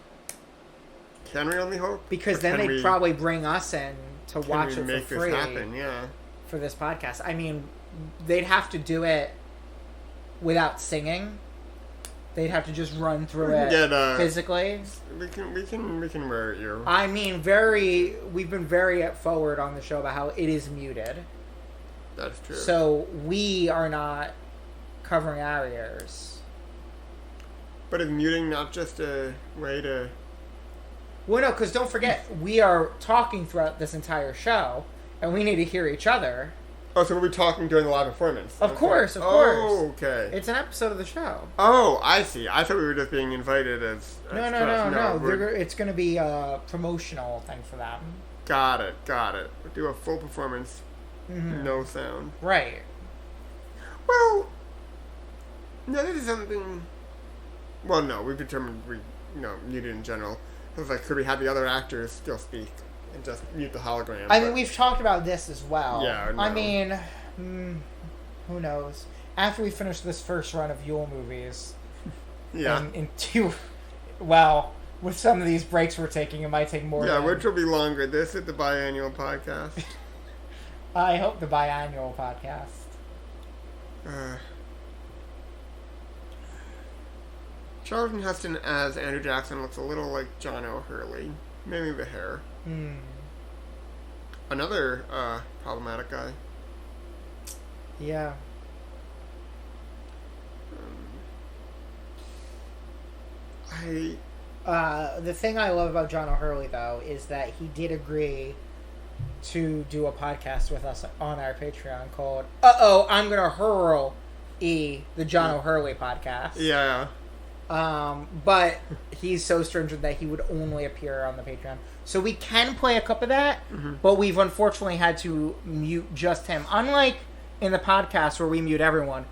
Can we only hope? Because then they'd probably bring us in to watch it for free. Make this happen, yeah. For this podcast. I mean, they'd have to do it without singing. They'd have to just run through it physically. We can wear it ear. I mean, we've been very forward on the show about how it is muted. That's true. So we are not covering our ears. But is muting not just a way to... Well, no, because don't forget, we are talking throughout this entire show, and we need to hear each other. Oh, so we'll be talking during the live performance. Of course. Oh, okay. It's an episode of the show. Oh, I see. I thought we were just being invited as No. It's going to be a promotional thing for them. Got it. We'll do a full performance, no sound. Right. Well, no, this is something... Well, no, we've determined muted in general. It was like, could we have the other actors still speak and just mute the hologram? I mean, we've talked about this as well. Yeah, no. I mean, who knows? After we finish this first run of Yule movies, in two, well, with some of these breaks we're taking, it might take more. Yeah, which will be longer. This is the biannual podcast. I hope the biannual podcast. Charlton Heston as Andrew Jackson looks a little like John O'Hurley. Maybe the hair. Another problematic guy. Yeah. The thing I love about John O'Hurley, though, is that he did agree to do a podcast with us on our Patreon called I'm Gonna Hurl the John O'Hurley podcast. Yeah. But he's so stringent that he would only appear on the Patreon. So we can play a clip of that, but we've unfortunately had to mute just him. Unlike in the podcast where we mute everyone,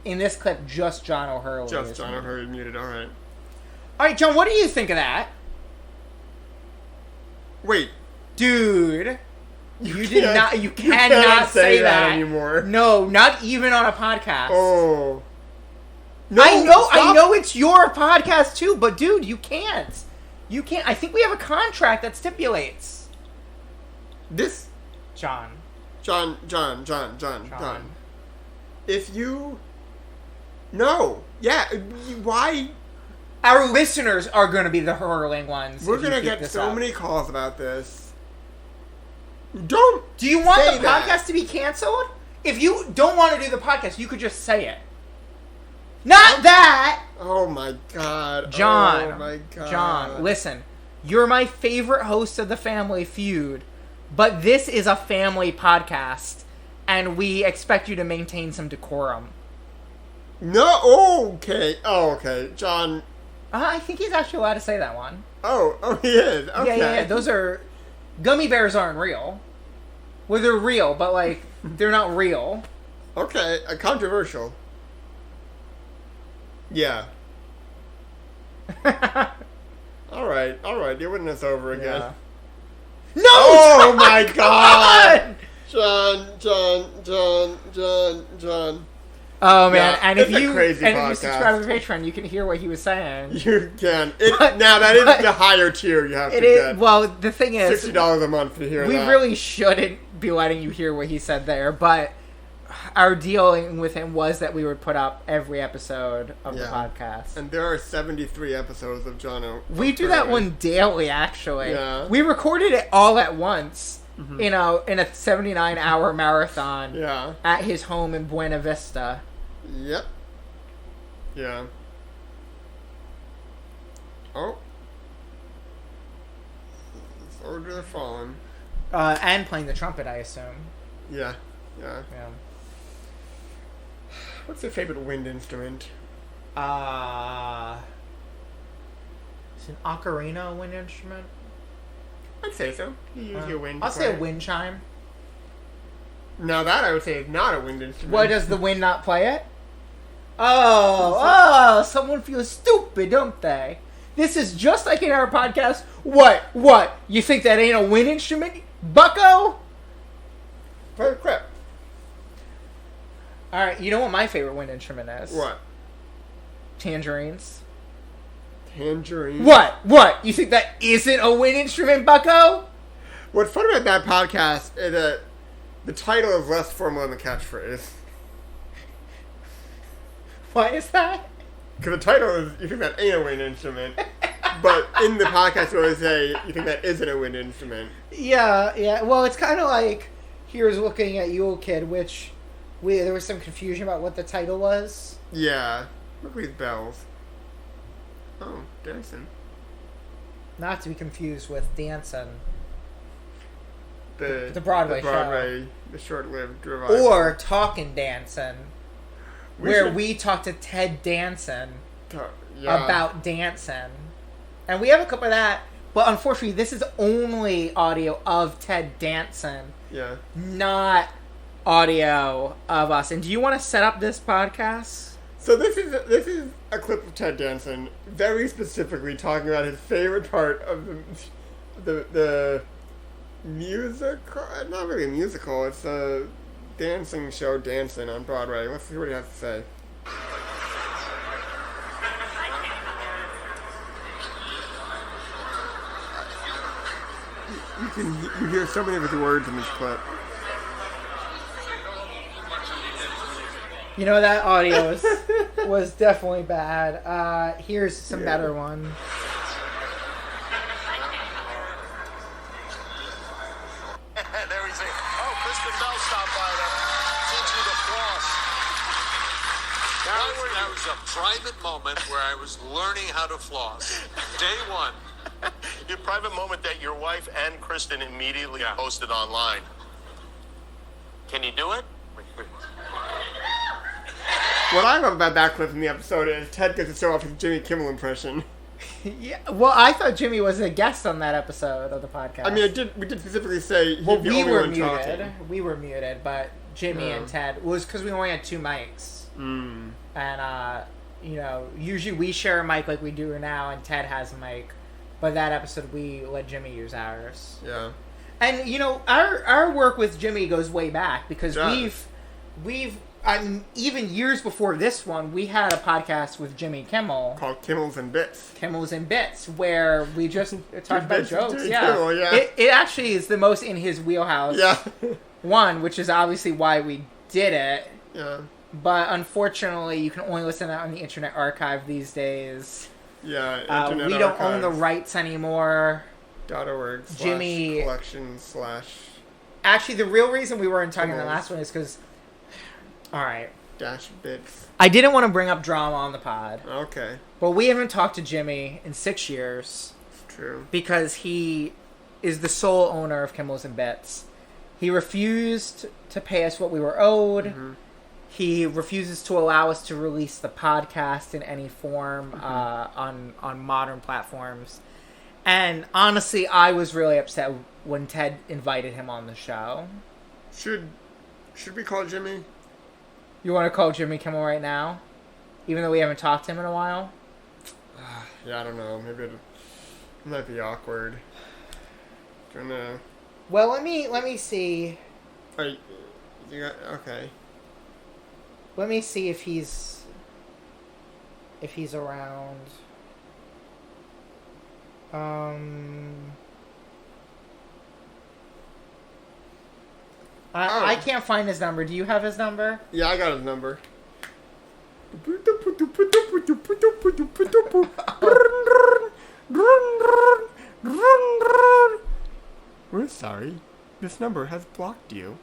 in this clip, just John O'Hurley. Just John O'Hurley muted, alright. Alright, John, what do you think of that? Wait. Dude. You cannot say that anymore. No, not even on a podcast. Oh. No, I know it's your podcast too, but dude, you can't. You can't. I think we have a contract that stipulates. This... John. If you... No. Yeah, why... Our listeners are going to be the hurling ones. We're going to get so many calls about this. Do you want the podcast to be canceled? If you don't want to do the podcast, you could just say it. Not that! Oh my god. John. Oh my god. John, listen. You're my favorite host of the Family Feud, but this is a family podcast, and we expect you to maintain some decorum. No, okay. Oh, okay. John. I think he's actually allowed to say that one. Oh, he is. Okay. Yeah. Those are... Gummy bears aren't real. Well, they're real, but, like, they're not real. Okay, controversial. Yeah. Alright, you're winning us over again. Yeah. No! Oh my god! John. Oh man, Yeah, and if it's a you crazy if you podcast. subscribe to Patreon, you can hear what he was saying. You can. Now that is the higher tier you have to get. Well, the thing is, $60 a month to hear we that. really shouldn't be letting you hear what he said there, but our dealing with him was that we would put up every episode of the podcast. And there are 73 episodes of John O. We do that one daily, actually. Yeah. We recorded it all at once. In a 79-hour marathon. Yeah. At his home in Buena Vista. Yep. Yeah. Oh. Soldiers are falling. And playing the trumpet, I assume. Yeah. What's your favorite wind instrument? Is an ocarina a wind instrument? I'd say so. You use your wind. I'll say a wind chime. Now that I would say is not a wind instrument. Why does the wind not play it? Oh, someone feels stupid, don't they? This is just like in our podcast. What? You think that ain't a wind instrument, bucko? Play crap. Alright, you know what my favorite wind instrument is? What? Tangerines. Tangerines? What? You think that isn't a wind instrument, bucko? What's fun about that podcast is that the title is less formal than the catchphrase. Why is that? Because the title is, you think that ain't a wind instrument. But in the podcast, we always say, you think that isn't a wind instrument. Yeah. Well, it's kind of like, here's looking at Yule Kid, which there was some confusion about what the title was. Yeah. Look at these bells. Oh, dancing. Not to be confused with Dancin'. The Broadway show. The short-lived revival. Or Talkin' Dancin', where we talked to Ted Danson about dancing. And we have a clip of that, but unfortunately this is only audio of Ted Danson. Yeah. Not audio of us. And do you want to set up this podcast? So this is a clip of Ted Danson very specifically talking about his favorite part of the musical, not really a musical, it's a dancing show, Dancing on Broadway. Let's see what he has to say. You hear so many of his words in this clip. You know, that audio was definitely bad. Here's some better one. There we see. Oh, Kristen Bell stopped by to teach you to floss. That was a private moment where I was learning how to floss. Day one. Your private moment that your wife and Kristen immediately posted online. Can you do it? What I love about that clip in the episode is Ted gets to show off his Jimmy Kimmel impression. Yeah, well, I thought Jimmy was a guest on that episode of the podcast. I mean, we did specifically say he'd well, be the only one talking. We were muted, but Jimmy and Ted was because we only had 2 mics. And you know, usually we share a mic like we do now, and Ted has a mic. But that episode, we let Jimmy use ours. Yeah. And you know, our work with Jimmy goes way back because we've even years before this one, we had a podcast with Jimmy Kimmel called Kimmels and Bits. Kimmels and Bits, where we just talked about jokes. Kimmel, It actually is the most in his wheelhouse. One, which is obviously why we did it. Yeah. But unfortunately, you can only listen to it on the Internet Archive these days. Yeah, Internet we don't own the rights anymore. .org Jimmy collection / Actually, the real reason we weren't talking the last one is because... Alright. -bits. I didn't want to bring up drama on the pod. Okay. But we haven't talked to Jimmy in 6 years. It's true. Because he is the sole owner of Kimmels and Bits. He refused to pay us what we were owed. Mm-hmm. He refuses to allow us to release the podcast in any form on modern platforms. And honestly, I was really upset when Ted invited him on the show. Should we call Jimmy? You want to call Jimmy Kimmel right now? Even though we haven't talked to him in a while? Yeah, I don't know. Maybe it might be awkward. Well, let me see. Okay. Let me see if he's around. I can't find his number. Do you have his number? Yeah, I got his number. We're sorry. This number has blocked you.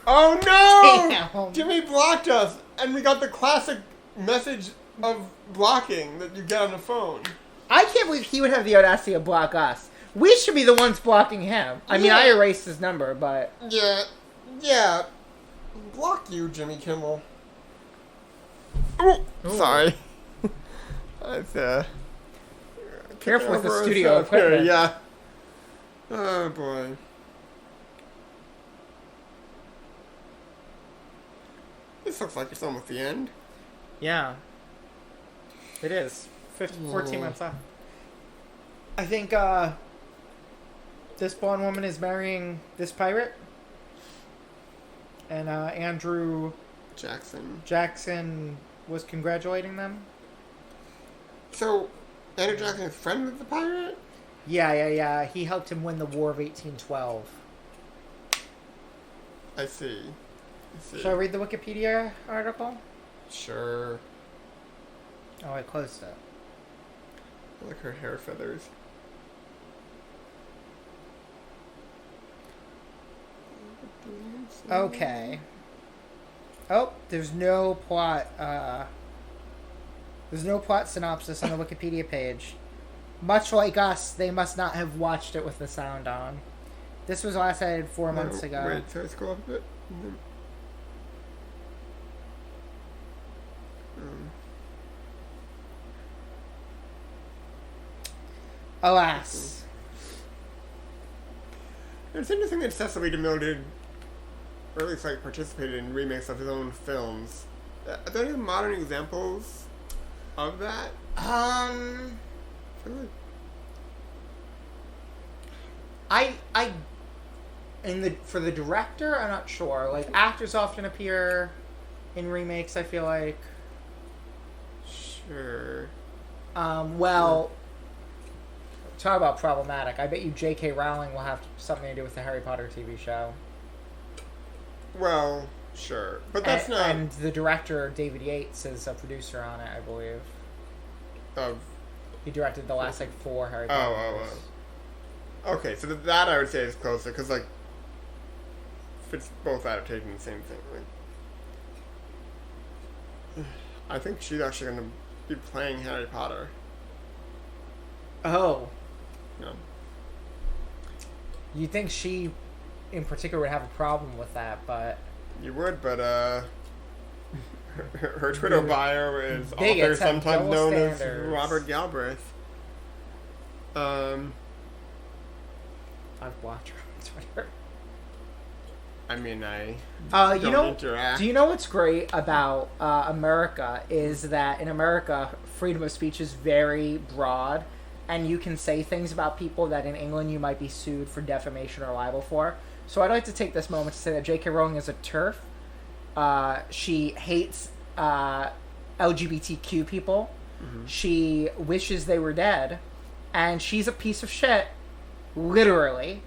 Oh no! Damn. Jimmy blocked us, and we got the classic message of blocking that you get on the phone. I can't believe he would have the audacity to block us. We should be the ones blocking him. I mean, I erased his number, but... Yeah. Block you, Jimmy Kimmel. Oh, sorry. That's, careful with the studio equipment. Yeah. Oh, boy. This looks like it's almost the end. Yeah. It is. 14 minutes left. I think, this blonde woman is marrying this pirate. And, Andrew... Jackson was congratulating them. So, Andrew Jackson is friend with the pirate? Yeah. He helped him win the War of 1812. I see. Should I read the Wikipedia article? Sure. Oh, I closed it. I like her hair feathers. Okay. Oh, there's no plot. There's no plot synopsis on the Wikipedia page. Much like us, they must not have watched it with the sound on. This was last edited 4 months ago. Wait, sorry, scroll up a bit. Alas. It's interesting that Cecily DeMille did, or at least like participated in remakes of his own films. Are there any modern examples of that? I feel like For the director, I'm not sure. Like, actors often appear in remakes, I feel like. Sure. Well, talk about problematic. I bet you J.K. Rowling will have something to do with the Harry Potter TV show. Well, sure. But that's not... And the director, David Yates, is a producer on it, I believe. He directed the last, 4 Harry Potter movies. Okay, so that I would say is closer, because, if it's both adaptations, the same thing. I think she's actually going to be playing Harry Potter. Oh. No. You think she, in particular, would have a problem with that, but... You would, but, her Twitter bio is Bigots author, sometimes known standards. as Robert Galbraith. I've watched her on Twitter. I mean, you know, interact. do you know what's great about America is that in America, freedom of speech is very broad, and you can say things about people that in England you might be sued for defamation or libel for. So I'd like to take this moment to say that J.K. Rowling is a TERF. She hates LGBTQ people. Mm-hmm. She wishes they were dead, and she's a piece of shit. Literally.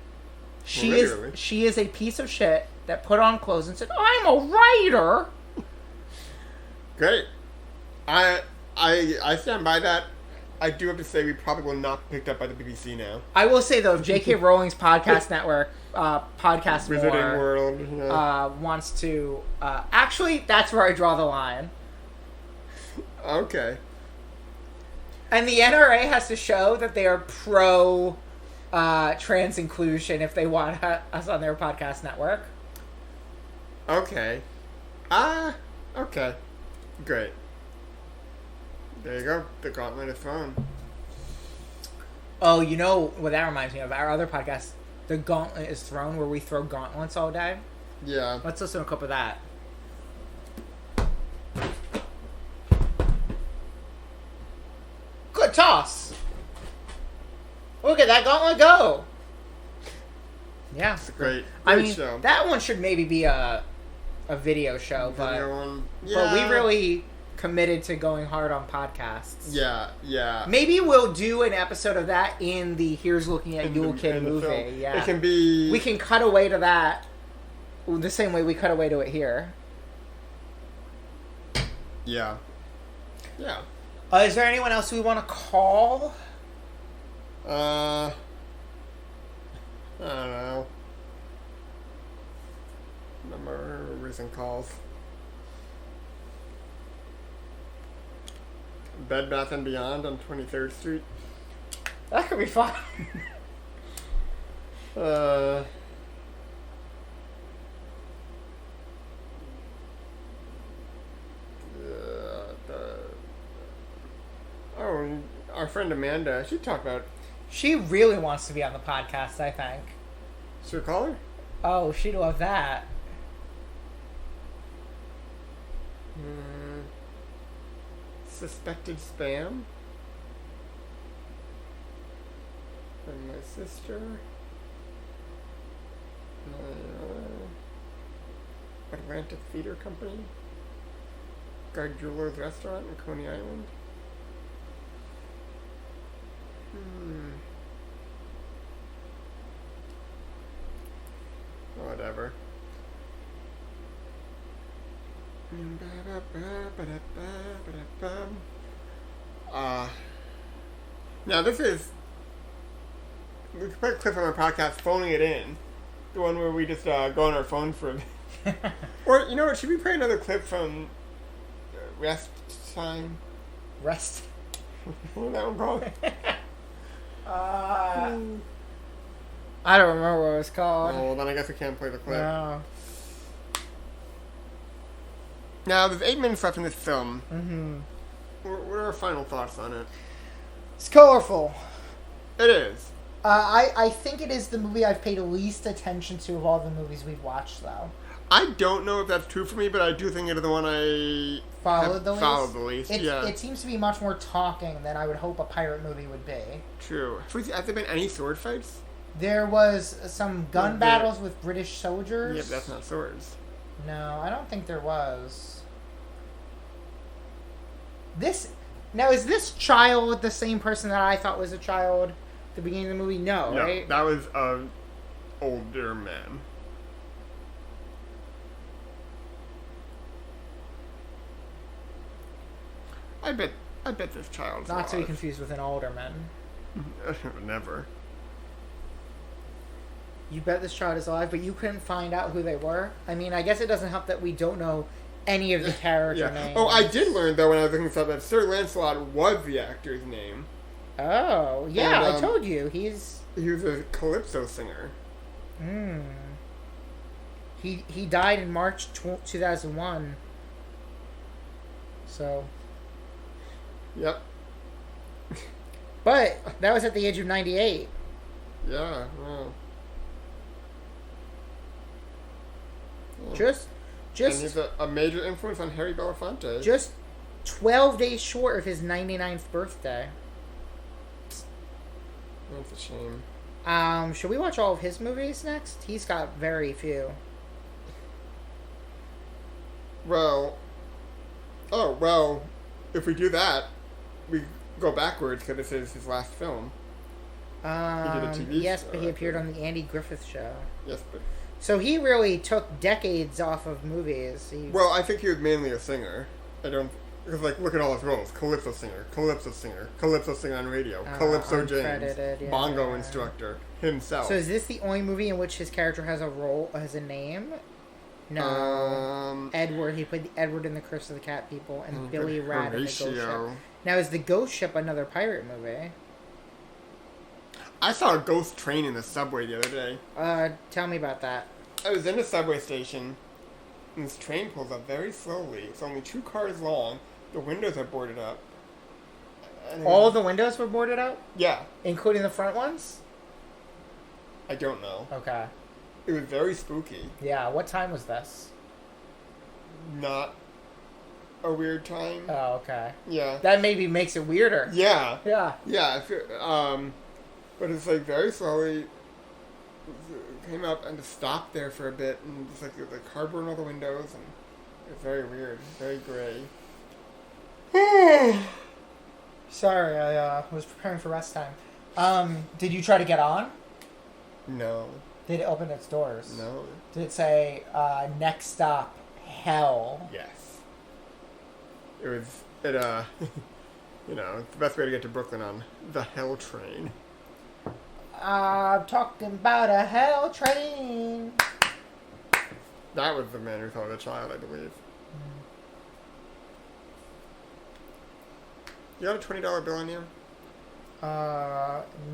She is a piece of shit that put on clothes and said, "I'm a writer." Great. I stand by that. I do have to say we probably will not be picked up by the BBC now. I will say though, if J.K. Rowling's podcast network, Podcast Wizarding More, World, wants to, actually, that's where I draw the line. Okay. And the NRA has to show that they are pro trans inclusion if they want us on their podcast network. Okay. Okay. Great. There you go. The Gauntlet is thrown. Oh, you know what that reminds me of? Our other podcast, The Gauntlet is Thrown, where we throw gauntlets all day. Yeah. Let's listen to a clip of that. Good toss. Look at that gauntlet go. Yeah. It's a great show. That one should maybe be a video show, but we really committed to going hard on podcasts. Yeah. Maybe we'll do an episode of that in the Here's Looking at Yul King movie. Yeah. It can be... We can cut away to that the same way we cut away to it here. Yeah. Is there anyone else we want to call? I don't know. Remember recent calls. Bed Bath & Beyond on 23rd Street. That could be fun. Our friend Amanda, she talked about... She really wants to be on the podcast, I think. Should we call her? Oh, she'd love that. Suspected spam? And my sister? Atlantic Theater Company? Guard Jewelers Restaurant in Coney Island? Whatever. Now this is... We could put a clip on our podcast, Phoning It In. The one where we just go on our phone for a bit. Or, you know what, should we play another clip from Rest Time? Rest. What was that one called? I don't remember what it was called. Oh, well, then I guess we can't play the clip. No. Now, there's 8 minutes left in this film. Mm-hmm. What are our final thoughts on it? It's colorful. It is. I think it is the movie I've paid least attention to of all the movies we've watched, though. I don't know if that's true for me, but I do think it is the one I followed the least. Yeah. It seems to be much more talking than I would hope a pirate movie would be. True. Have there been any sword fights? There was some gun battles with British soldiers. Yeah, but that's not swords. No, I don't think there was. Now, is this child the same person that I thought was a child at the beginning of the movie? No, right? That was an older man. I bet this child's Not to be alive. confused with an older man. Never. You bet this child is alive, but you couldn't find out who they were? I mean, I guess it doesn't help that we don't know any of the character names. Oh, I did learn, though, when I was looking stuff, that Sir Lancelot was the actor's name. Oh, yeah, And, I told you. He was a calypso singer. He died in March 2001. So... Yep. But that was at the age of 98. Yeah, wow. Just and he's a major influence on Harry Belafonte. Just 12 days short of his 99th birthday. That's a shame. Should we watch all of his movies next? He's got very few. Well, if we do that, we go backwards because this is his last film. He did a TV yes, but he appeared on the Andy Griffith Show. Yes, but... So he really took decades off of movies. Well, I think he was mainly a singer. Because, look at all his roles. Calypso singer, Calypso singer on radio, Calypso James, bongo instructor, himself. So is this the only movie in which his character has a name? No. Edward. He played Edward in The Curse of the Cat People and Billy Rat in The Ghost Ship. Now, is The Ghost Ship another pirate movie? I saw a ghost train in the subway the other day. Tell me about that. I was in a subway station, and this train pulls up very slowly. It's only 2 cars long. The windows are boarded up. All the windows were boarded up? Yeah. Including the front ones? I don't know. Okay. It was very spooky. Yeah, what time was this? Not a weird time. Oh, okay. Yeah. That maybe makes it weirder. Yeah. Yeah. Yeah. But it's very slowly came up and just stopped there for a bit, and just the cardboard in all the windows, and it was very weird, very gray. Sorry, I was preparing for rest time. Did you try to get on? No. Did it open its doors? No. Did it say, next stop, hell? Yes. It was, it's the best way to get to Brooklyn on the Hell Train. I'm talking about a hell train. That was the man who called a child, I believe. You got a $20 bill on you?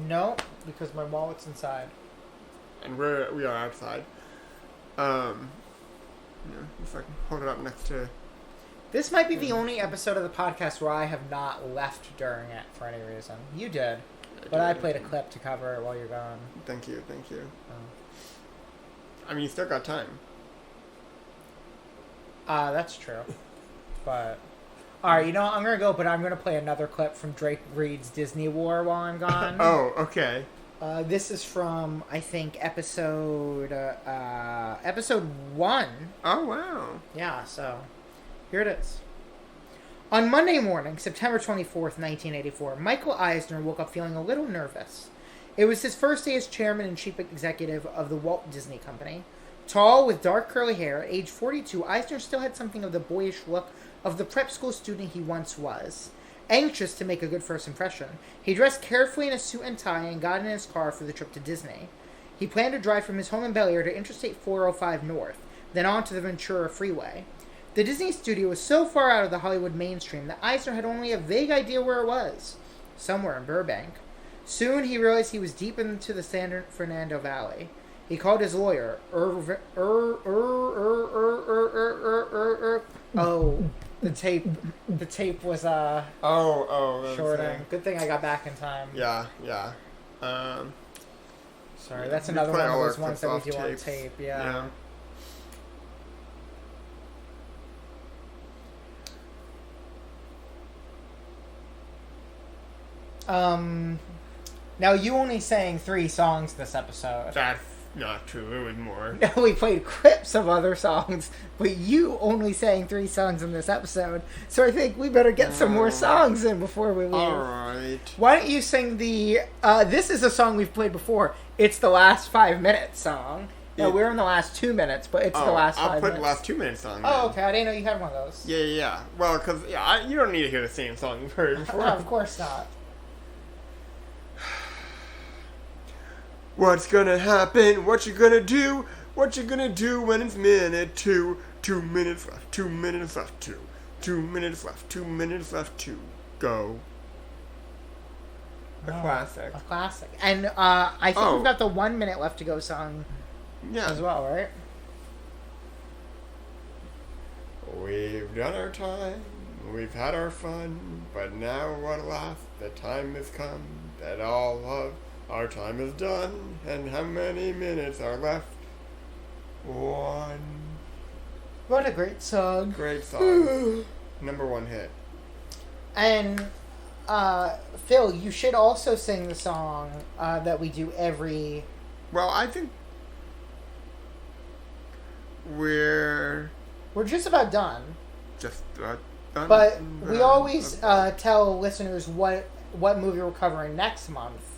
No, because my wallet's inside. And we are outside. If I can hold it up next to... This might be the only episode of the podcast where I have not left during it for any reason. You did. But I played a clip to cover it while you're gone. Thank you. I mean, you still got time. That's true. But... Alright, you know what? I'm going to go, but I'm going to play another clip from Drake Reed's Disney War while I'm gone. Oh, okay. This is from, I think, episode 1. Oh, wow. Yeah, so here it is. On Monday morning, September 24th, 1984, Michael Eisner woke up feeling a little nervous. It was his first day as chairman and chief executive of the Walt Disney Company. Tall, with dark curly hair, at age 42, Eisner still had something of the boyish look of the prep school student he once was. anxious to make a good first impression. He dressed carefully in a suit and tie and got in his car for the trip to Disney. He planned to drive from his home in Bel Air to Interstate 405 North, then on to the Ventura Freeway. The Disney studio was so far out of the Hollywood mainstream that Eisner had only a vague idea where it was. Somewhere in Burbank. Soon he realized he was deep into the San Fernando Valley. He called his lawyer, the tape was, shorting. Good thing I got back in time. Yeah. Sorry, that's another one of those ones that we do on tape, yeah. Now you only sang 3 songs this episode. That's not true. It was more. No, we played clips of other songs, but you only sang 3 songs in this episode. So I think we better get some more songs in before we leave. Alright. Why don't you sing the... this is a song we've played before. It's the last 5 minutes song. No, we're in the last 2 minutes, but it's the last 5 minutes. I'll put the last 2 minutes song. Oh, okay. I didn't know you had one of those. Yeah. Well, because you don't need to hear the same song you've heard before. No, of course not. What's gonna happen? What you gonna do? What you gonna do when it's minute 2? 2 minutes left. 2 minutes left. 2. 2 minutes left. 2 minutes left. 2. Go. A classic. A classic. And I think we've got the 1 minute left to go song as well, right? We've done our time. We've had our fun. But now, what alas, the time has come that all of our time is done, and how many minutes are left? 1. What a great song. Great song. Number 1 hit. And, Phil, you should also sing the song that we do every... Well, I think we're just about done. Just about done. But we always tell listeners what movie we're covering next month.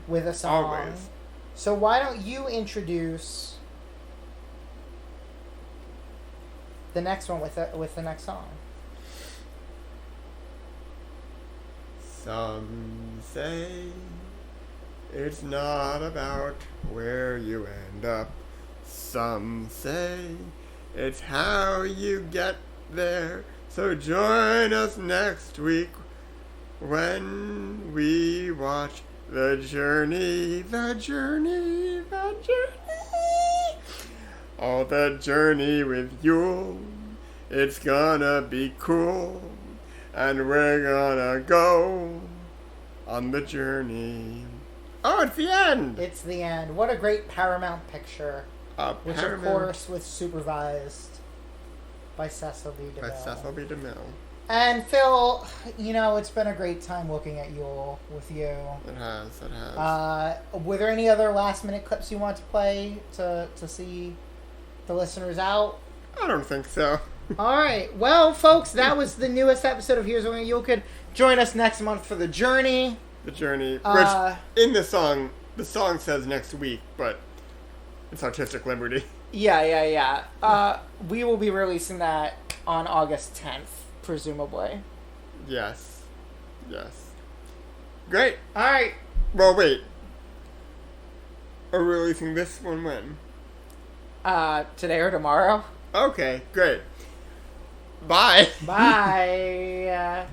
With a song. Always. So why don't you introduce the next one with the next song? Some say it's not about where you end up. Some say it's how you get there. So join us next week when we watch The Journey. Oh, the journey with Yul. It's gonna be cool. And we're gonna go on the journey. Oh, it's the end! It's the end. What a great Paramount picture. Which, of course, was supervised by Cecil B. DeMille. And Phil, it's been a great time looking at Yul with you. It has. Were there any other last-minute clips you want to play to see the listeners out? I don't think so. All right. Well, folks, that was the newest episode of Here's Where You Could join us next month for The Journey. The Journey, which in the song says next week, but it's artistic liberty. Yeah. We will be releasing that on August 10th. Presumably. Yes. Great. All right. Well, wait. Are we releasing this one when? Today or tomorrow. Okay, great. Bye. Bye.